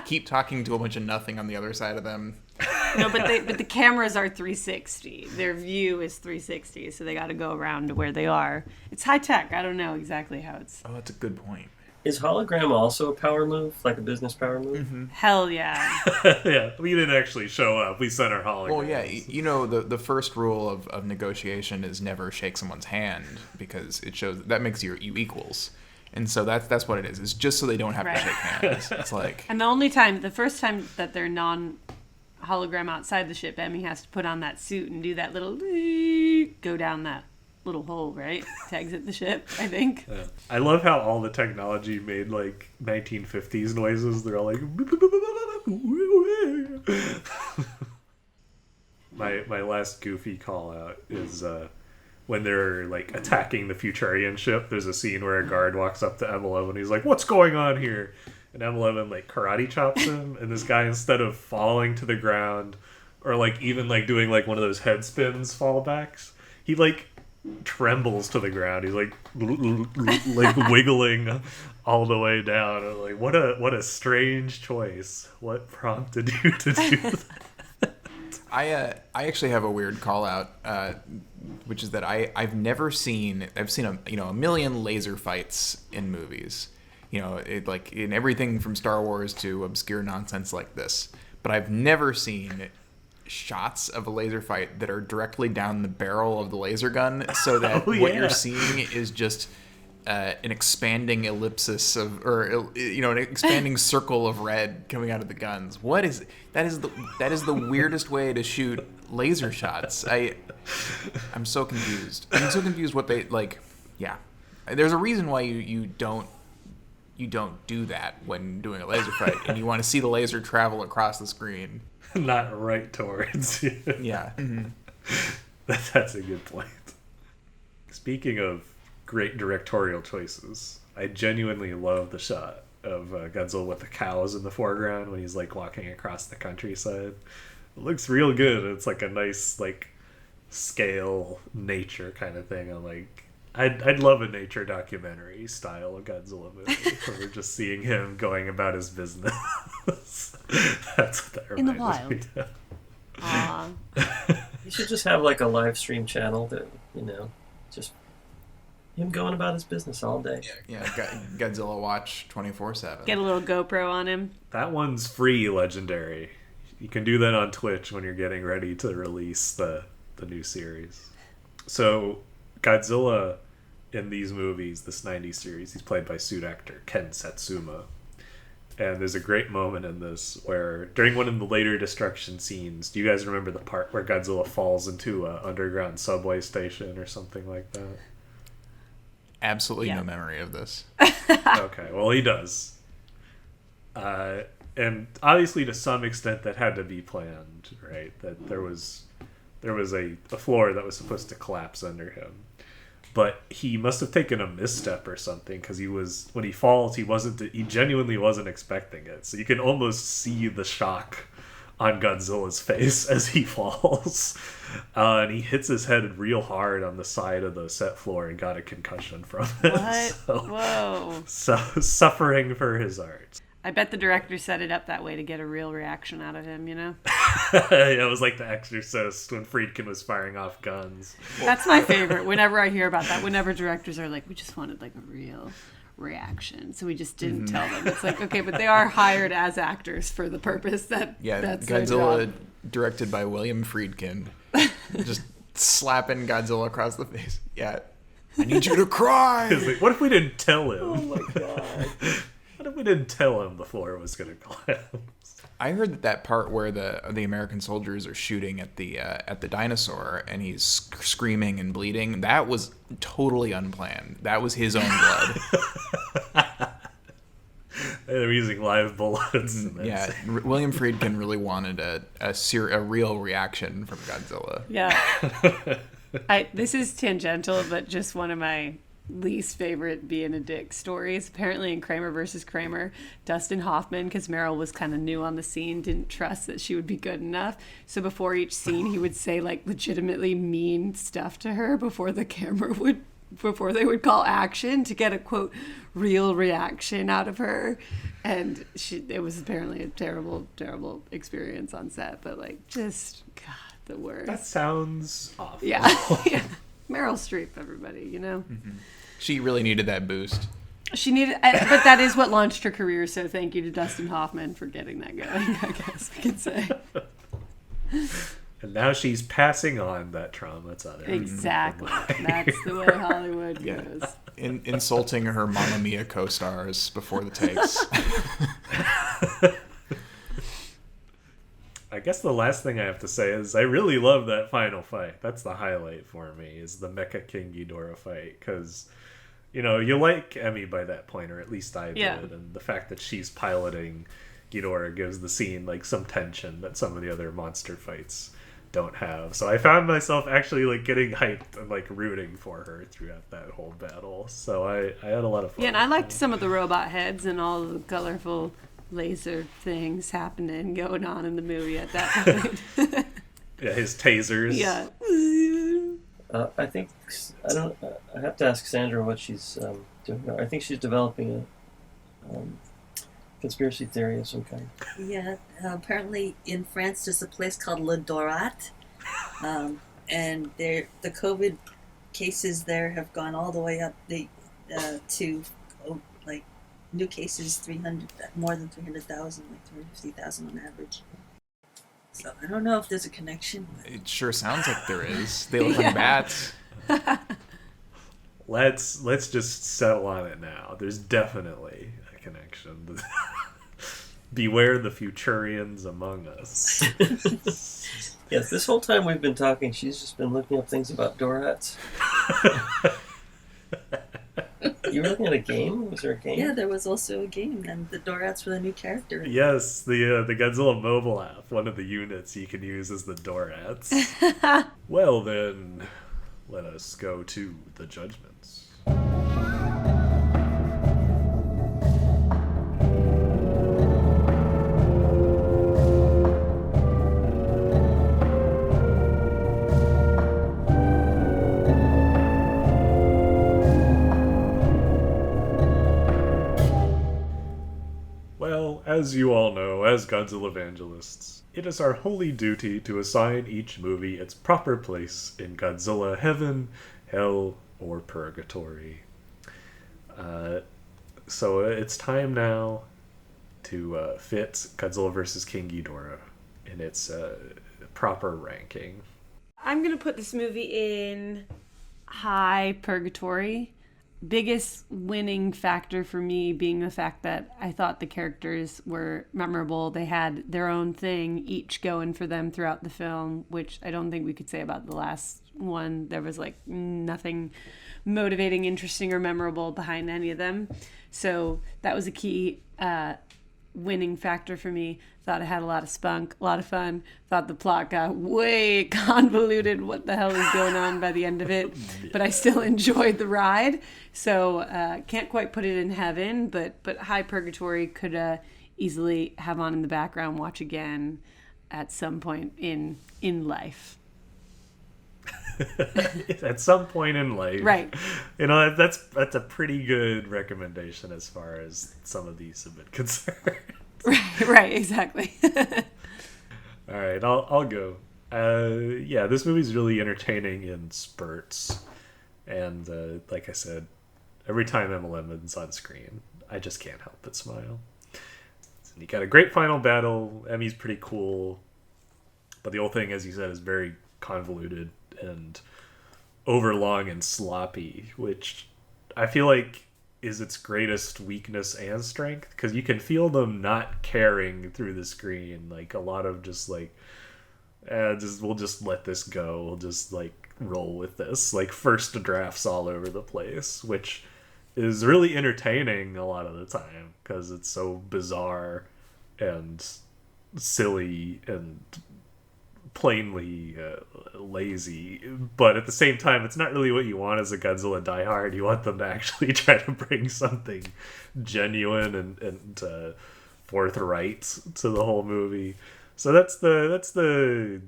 keep talking to a bunch of nothing on the other side of them. no, but the cameras are 360. Their view is 360, so they got to go around to where they are. It's high tech. I don't know exactly how it's. Oh, that's a good point. Is hologram also a power move, like a business power move? Mm-hmm. Hell yeah. Yeah, we didn't actually show up. We sent our holograms. Well, yeah, the first rule of negotiation is never shake someone's hand, because it shows that makes you equals. And so that's what it is. It's just so they don't have to shake hands. It's like. And the first time that they're non-hologram outside the ship, Emmy has to put on that suit and do that little go down that little hole, right, to exit the ship, I think. Yeah. I love how all the technology made like 1950s noises. They're all like my last goofy call out is when they're like attacking the Futurian ship. There's a scene where a guard walks up to M11 and he's like, "What's going on here?" And M11 like karate chops him, and this guy, instead of falling to the ground or like even like doing like one of those head spins fallbacks, he like trembles to the ground. He's like wiggling all the way down. I'm like, what a strange choice. What prompted you to do that? I actually have a weird call out, which is that I've seen a million laser fights in movies, like in everything from Star Wars to obscure nonsense like this, but I've never seen shots of a laser fight that are directly down the barrel of the laser gun, so that what you're seeing is just an expanding ellipsis an expanding circle of red coming out of the guns. That is the weirdest way to shoot laser shots. I'm so confused. I'm so confused what they like. Yeah, there's a reason why you don't do that when doing a laser fight, and you want to see the laser travel across the screen. Not right towards you. Yeah. Mm-hmm. That's a good point. Speaking of great directorial choices, I genuinely love the shot of Godzilla with the cows in the foreground when he's like walking across the countryside. It looks real good. It's like a nice like scale nature kind of thing. I'm like, I'd love a nature documentary style of Godzilla movie where we're just seeing him going about his business. That's what that in the reminds me wild. of. You should just have like a live stream channel that, just him going about his business all day. Yeah, Godzilla Watch 24/7. Get a little GoPro on him. That one's free, Legendary. You can do that on Twitch when you're getting ready to release the new series. So Godzilla in these movies, this 90s series, he's played by suit actor Ken Satsuma. And there's a great moment in this where, during one of the later destruction scenes, do you guys remember the part where Godzilla falls into an underground subway station or something like that? Absolutely no memory of this. Okay, well, he does. And obviously, to some extent, that had to be planned, right? That there was a floor that was supposed to collapse under him. But he must have taken a misstep or something, because when he falls, he genuinely wasn't expecting it. So you can almost see the shock on Godzilla's face as he falls. And he hits his head real hard on the side of the set floor and got a concussion from it. What? Whoa. So suffering for his art. I bet the director set it up that way to get a real reaction out of him, you know? It was like The Exorcist when Friedkin was firing off guns. That's my favorite. Whenever I hear about that, whenever directors are like, we just wanted like a real reaction, so we just didn't tell them. It's like, okay, but they are hired as actors for the purpose that that's Godzilla, directed by William Friedkin, just slapping Godzilla across the face. Yeah, I need you to cry. Like, what if we didn't tell him? Oh my god. What if we didn't tell him the floor was going to collapse? I heard that part where the American soldiers are shooting at the dinosaur and he's screaming and bleeding. That was totally unplanned. That was his own blood. They're using live bullets. Yeah, William Friedkin really wanted a real reaction from Godzilla. Yeah. This is tangential, but just one of my least favorite being a dick stories. Apparently in Kramer versus Kramer, Dustin Hoffman, because Meryl was kind of new on the scene, didn't trust that she would be good enough. So before each scene, he would say like legitimately mean stuff to her before they would call action to get a quote real reaction out of her. And it was apparently a terrible, terrible experience on set, but like just God, the worst. That sounds awful. Yeah. Yeah. Meryl Streep, everybody, you know? Mm-hmm. She really needed that boost. She needed, but that is what launched her career, so thank you to Dustin Hoffman for getting that going, I guess we could say. And now she's passing on that trauma to others. Exactly. That's the way Hollywood goes. Insulting her Mamma Mia co-stars before the takes. I guess the last thing I have to say is I really love that final fight. That's the highlight for me, is the Mecha King Ghidorah fight. Because, you know, you like Emmy by that point, or at least I did. And the fact that she's piloting Ghidorah gives the scene like some tension that some of the other monster fights don't have. So I found myself actually like getting hyped and like rooting for her throughout that whole battle. So I had a lot of fun. Yeah, and I liked some of the robot heads and all the colorful laser things going on in the movie at that point. Yeah, his tasers. Yeah. I think I have to ask Sandra what she's doing now. I think she's developing a conspiracy theory of some kind. Yeah, apparently in France there's a place called Le Dorat, and the COVID cases there have gone all the way up to like new cases more than 300,000, like 350,000 on average. So I don't know if there's a connection. It sure sounds like there is. They look like bats. Let's just settle on it now. There's definitely a connection. Beware the Futurians among us. Yes, this whole time we've been talking, she's just been looking up things about Dorats. You were looking at a game? Was there a game? Yeah, there was also a game, and the Dorats were the new character. Yes, the Godzilla mobile app, one of the units you can use is the Dorats. Well then, let us go to the judgments. As you all know, as Godzillavangelists, it is our holy duty to assign each movie its proper place in Godzilla heaven, hell, or purgatory. So it's time now to fit Godzilla vs. King Ghidorah in its proper ranking. I'm going to put this movie in high purgatory. Biggest winning factor for me being the fact that I thought the characters were memorable. They had their own thing, each going for them throughout the film, which I don't think we could say about the last one. There was like nothing motivating, interesting, or memorable behind any of them. So that was a key winning factor for me. Thought it had a lot of spunk, a lot of fun. Thought the plot got way convoluted. What the hell is going on by the end of it? But I still enjoyed the ride. So can't quite put it in heaven, but high purgatory could easily have on in the background, watch again at some point in life. at some point in life. Right. You know, that's a pretty good recommendation as far as some of these have been concerned. Right, exactly. All right, I'll go. Yeah, this movie's really entertaining in spurts, and like I said, every time Emma Lemon's on screen, I just can't help but smile. And you got a great final battle. Emmy's pretty cool, but the whole thing, as you said, is very convoluted and overlong and sloppy, which I feel like is its greatest weakness and strength, because you can feel them not caring through the screen, like a lot of just like we'll just let this go, we'll just like roll with this, like first drafts all over the place, which is really entertaining a lot of the time because it's so bizarre and silly and plainly lazy, but at the same time it's not really what you want as a Godzilla diehard. You want them to actually try to bring something genuine and forthright to the whole movie. So that's the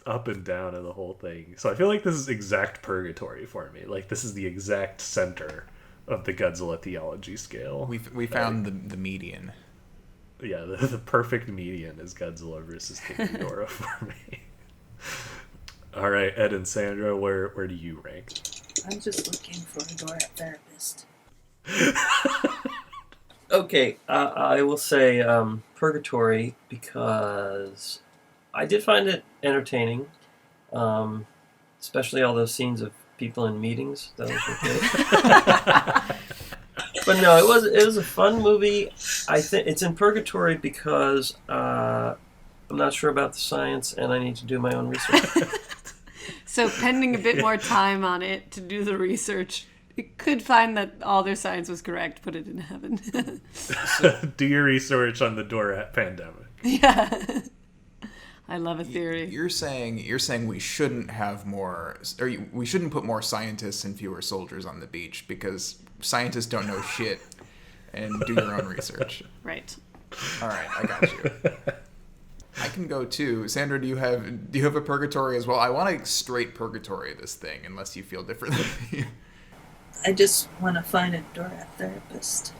up and down of the whole thing. So I feel like this is exact purgatory for me. Like this is the exact center of the Godzilla theology scale. We found the median. Yeah, the perfect median is Godzilla versus King Ghidorah for me. All right, Ed and Sandra, where do you rank? I'm just looking for a Dora therapist. Okay, I will say Purgatory because I did find it entertaining, especially all those scenes of people in meetings. That was okay. But no, it was a fun movie. I think it's in Purgatory because I'm not sure about the science and I need to do my own research. So pending a bit more time on it to do the research, it could find that all their science was correct, put it in heaven. Do your research on the Dora pandemic. Yeah. I love a theory. You're saying we shouldn't have more, or we shouldn't put more scientists and fewer soldiers on the beach because scientists don't know shit, and do your own research. Right. All right, I got you. I can go too. Sandra, do you have a purgatory as well? I want to straight purgatory this thing, unless you feel differently. I just want to find a Dora therapist.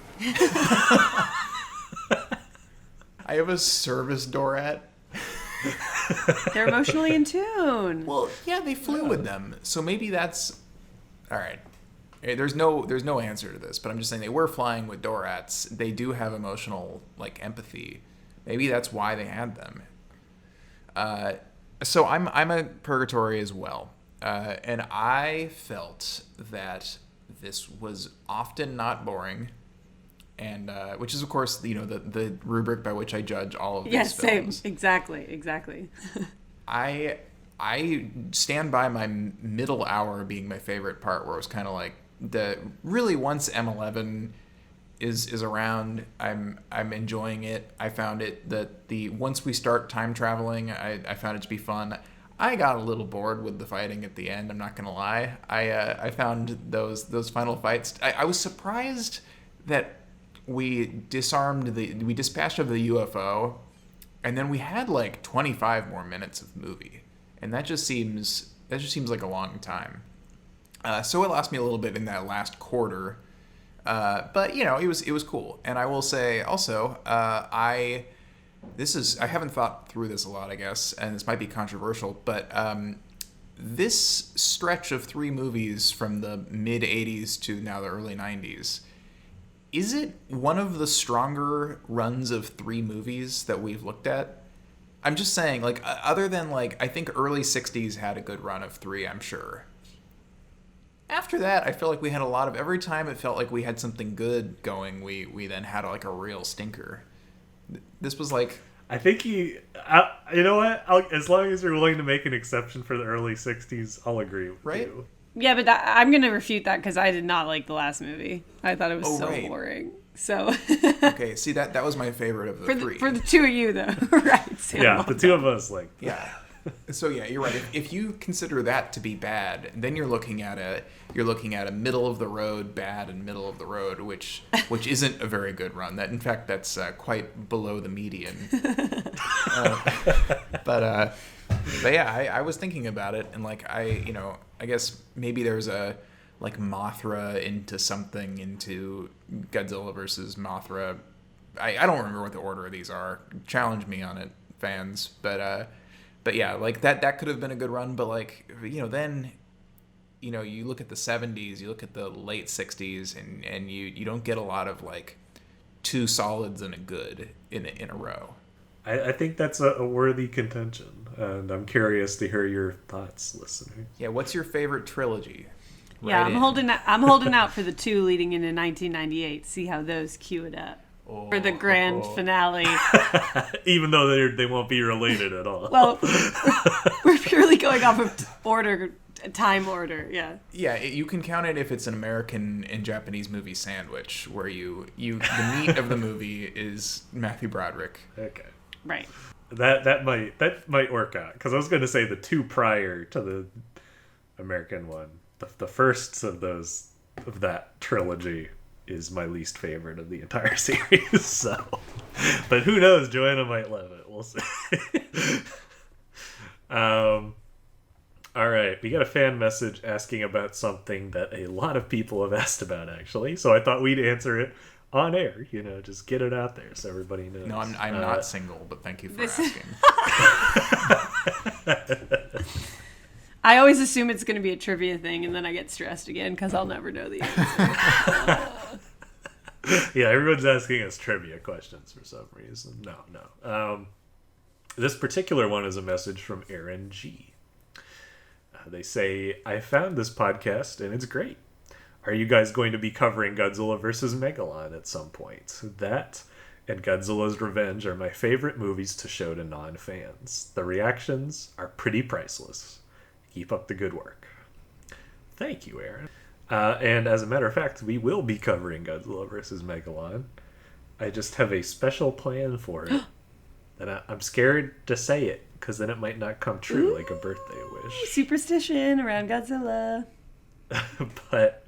I have a service Dorat. They're emotionally in tune. Well, yeah, they flew with them, so maybe that's all right. There's no answer to this, but I'm just saying they were flying with Dorats. They do have emotional like empathy. Maybe that's why they had them. So I'm a purgatory as well, and I felt that this was often not boring, and which is of course the rubric by which I judge all of these films. Yes, same, exactly. I stand by my middle hour being my favorite part, where it was kind of like once M11 is around, I'm enjoying it. I found it that once we start time traveling, I found it to be fun. I got a little bored with the fighting at the end, I'm not gonna lie. I found those final fights, I was surprised that we dispatched of the UFO, and then we had like 25 more minutes of movie, and that just seems like a long time. So it lost me a little bit in that last quarter, but it was cool. And I will say also, I haven't thought through this a lot, I guess, and this might be controversial, but this stretch of 3 movies from the mid 80s to now the early 90s, is it one of the stronger runs of 3 movies that we've looked at? I'm just saying, like, other than, like, I think early 60s had a good run of 3, I'm sure. After that, I feel like we had a lot of, every time it felt like we had something good going, we then had, like, a real stinker. This was, like... I think you know what? As long as you're willing to make an exception for the early 60s, I'll agree with you. Yeah, but I'm going to refute that because I did not like the last movie. I thought it was boring. So okay, see, that was my favorite of the 3. For the 2 of you, though. Right. Sam, yeah, the 2 of us, like... Yeah. So yeah, you're right. If you consider that to be bad, then you're looking at a middle of the road bad and middle of the road, which isn't a very good run. That in fact that's quite below the median. But But yeah, I was thinking about it, and like I guess maybe there's a like Mothra into something into Godzilla versus Mothra. I don't remember what the order of these are. Challenge me on it, fans. But yeah, like that could have been a good run. But like then you look at the 70s, you look at the late 60s, and you don't get a lot of like two solids and a good in a row. I think that's a worthy contention, and I'm curious to hear your thoughts, listeners. Yeah, what's your favorite trilogy? Yeah, I'm holding out for the two leading into 1998. See how those cue it up for the grand finale. Even though they won't be related at all. Well, we're purely going off of time order. Yeah. Yeah, you can count it if it's an American and Japanese movie sandwich, where the meat of the movie is Matthew Broderick. Okay. Right. That might work out, because I was going to say the two prior to the American one, the first of that trilogy is my least favorite of the entire series. So, but who knows? Joanna might love it. We'll see. All right, we got a fan message asking about something that a lot of people have asked about, actually. So I thought we'd answer it on air, just get it out there so everybody knows. No, I'm not single, but thank you for asking. I always assume it's going to be a trivia thing, and then I get stressed again because I'll never know the answer. Yeah, everyone's asking us trivia questions for some reason. No. This particular one is a message from Aaron G. They say, I found this podcast, and it's great. Are you guys going to be covering Godzilla vs. Megalon at some point? That and Godzilla's Revenge are my favorite movies to show to non-fans. The reactions are pretty priceless. Keep up the good work. Thank you, Aaron. And as a matter of fact, we will be covering Godzilla vs. Megalon. I just have a special plan for it. And I'm scared to say it, because then it might not come true. Like a birthday wish. Superstition around Godzilla. But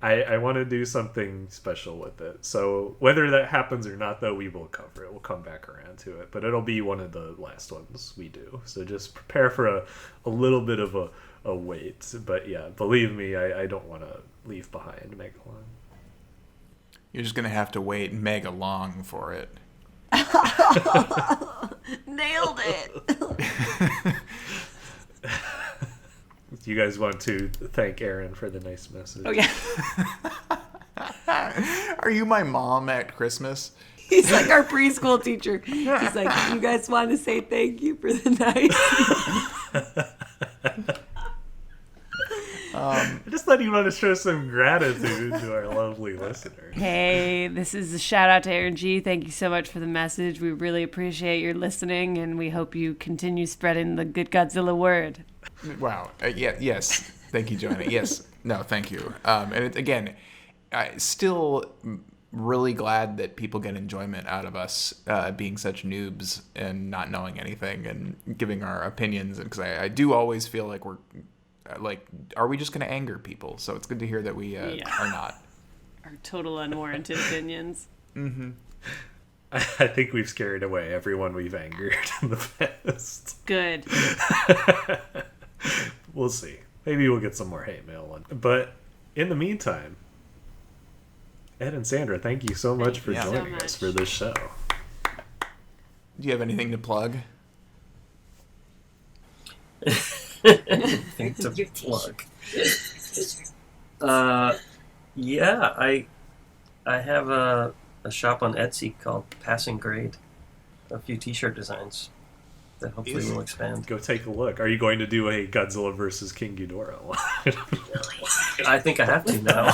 I want to do something special with it. So whether that happens or not, though, we will cover it. We'll come back around to it. But it'll be one of the last ones we do. So just prepare for a little bit of a wait. But yeah, believe me, I don't want to leave behind Megalon. You're just going to have to wait mega long for it. Nailed it. Do you guys want to thank Aaron for the nice message? Oh, yeah. Are you my mom at Christmas? He's like our preschool teacher. He's like, you guys want to say thank you for the night? I just thought you wanted to show some gratitude to our lovely listeners. Hey, this is a shout out to Aaron G. Thank you so much for the message. We really appreciate your listening, and we hope you continue spreading the good Godzilla word. Wow. Yes. Thank you, Joanna. Yes. No, thank you. And again, still really glad that people get enjoyment out of us being such noobs and not knowing anything and giving our opinions. And because I do always feel like we're are we just going to anger people? So it's good to hear that we are not. Our total unwarranted opinions. Mm-hmm. I think we've scared away everyone we've angered in the past. Good. We'll see. Maybe we'll get some more hate mail. But in the meantime, Ed and Sandra, thank you so much for joining us for this show. Do you have anything to plug? Anything to plug? Yeah, I have a shop on Etsy called Passing Grade. A few t-shirt designs that hopefully will expand. Go take a look. Are you going to do a Godzilla versus King Ghidorah one? I think I have to now.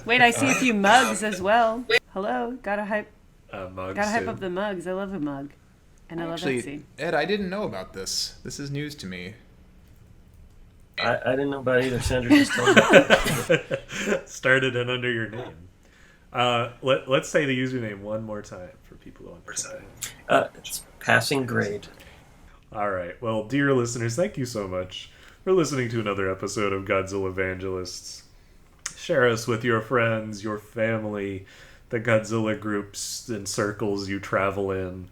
Wait, I see a few mugs as well. Hello, gotta hype mugs up the mugs. I love a mug. And I love Etsy. Ed, I didn't know about this. This is news to me. I didn't know about either. Sandra just told me. Started it under your name. Let's say the username one more time for people who understand. It's Passing Grade. All right. Well, dear listeners, thank you so much for listening to another episode of Godzillavangelists. Share us with your friends, your family, the Godzilla groups and circles you travel in.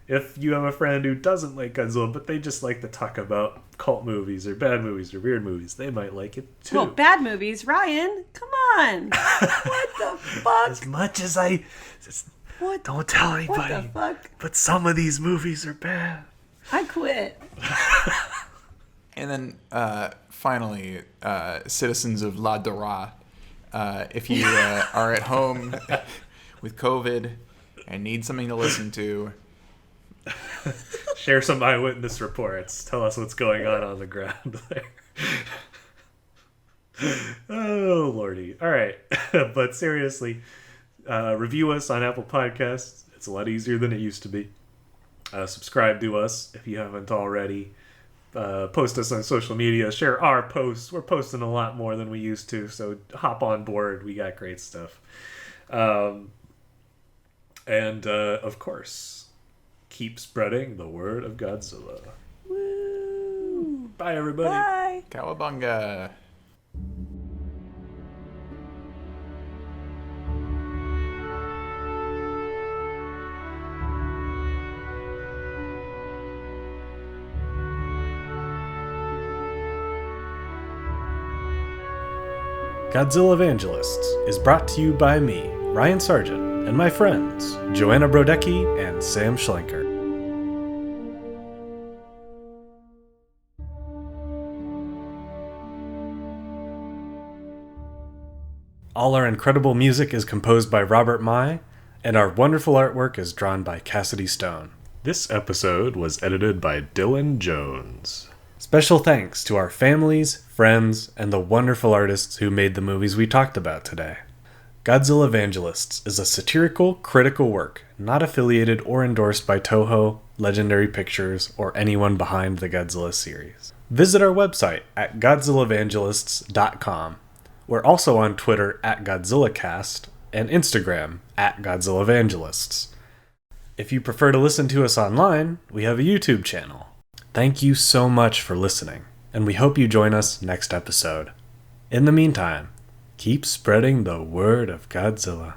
If you have a friend who doesn't like Godzilla, but they just like to talk about cult movies or bad movies or weird movies, they might like it too. Well, bad movies, Ryan. Come on. What the fuck? As much as I... What? Don't tell anybody. What the fuck? But some of these movies are bad. I quit. And then finally, citizens of La Dora, if you are at home with COVID and need something to listen to, share some eyewitness reports. Tell us what's going on the ground there. Oh, lordy. All right. But seriously, review us on Apple Podcasts. It's a lot easier than it used to be. Subscribe to us if you haven't already. Post us on social media. Share our posts. We're posting a lot more than we used to, so hop on board. We got great stuff. And, of course, keep spreading the word of Godzilla. Woo! Bye, everybody. Bye. Cowabunga. Godzillavangelists is brought to you by me, Ryan Sargent, and my friends, Joanna Brodecki and Sam Schlenker. All our incredible music is composed by Robert Mai, and our wonderful artwork is drawn by Cassidy Stone. This episode was edited by Dylan Jones. Special thanks to our families, friends, and the wonderful artists who made the movies we talked about today. Godzillavangelists is a satirical, critical work, not affiliated or endorsed by Toho, Legendary Pictures, or anyone behind the Godzilla series. Visit our website at godzillavangelists.com. We're also on Twitter at GodzillaCast and Instagram at GodzillaVangelists. If you prefer to listen to us online, we have a YouTube channel. Thank you so much for listening, and we hope you join us next episode. In the meantime, keep spreading the word of Godzilla.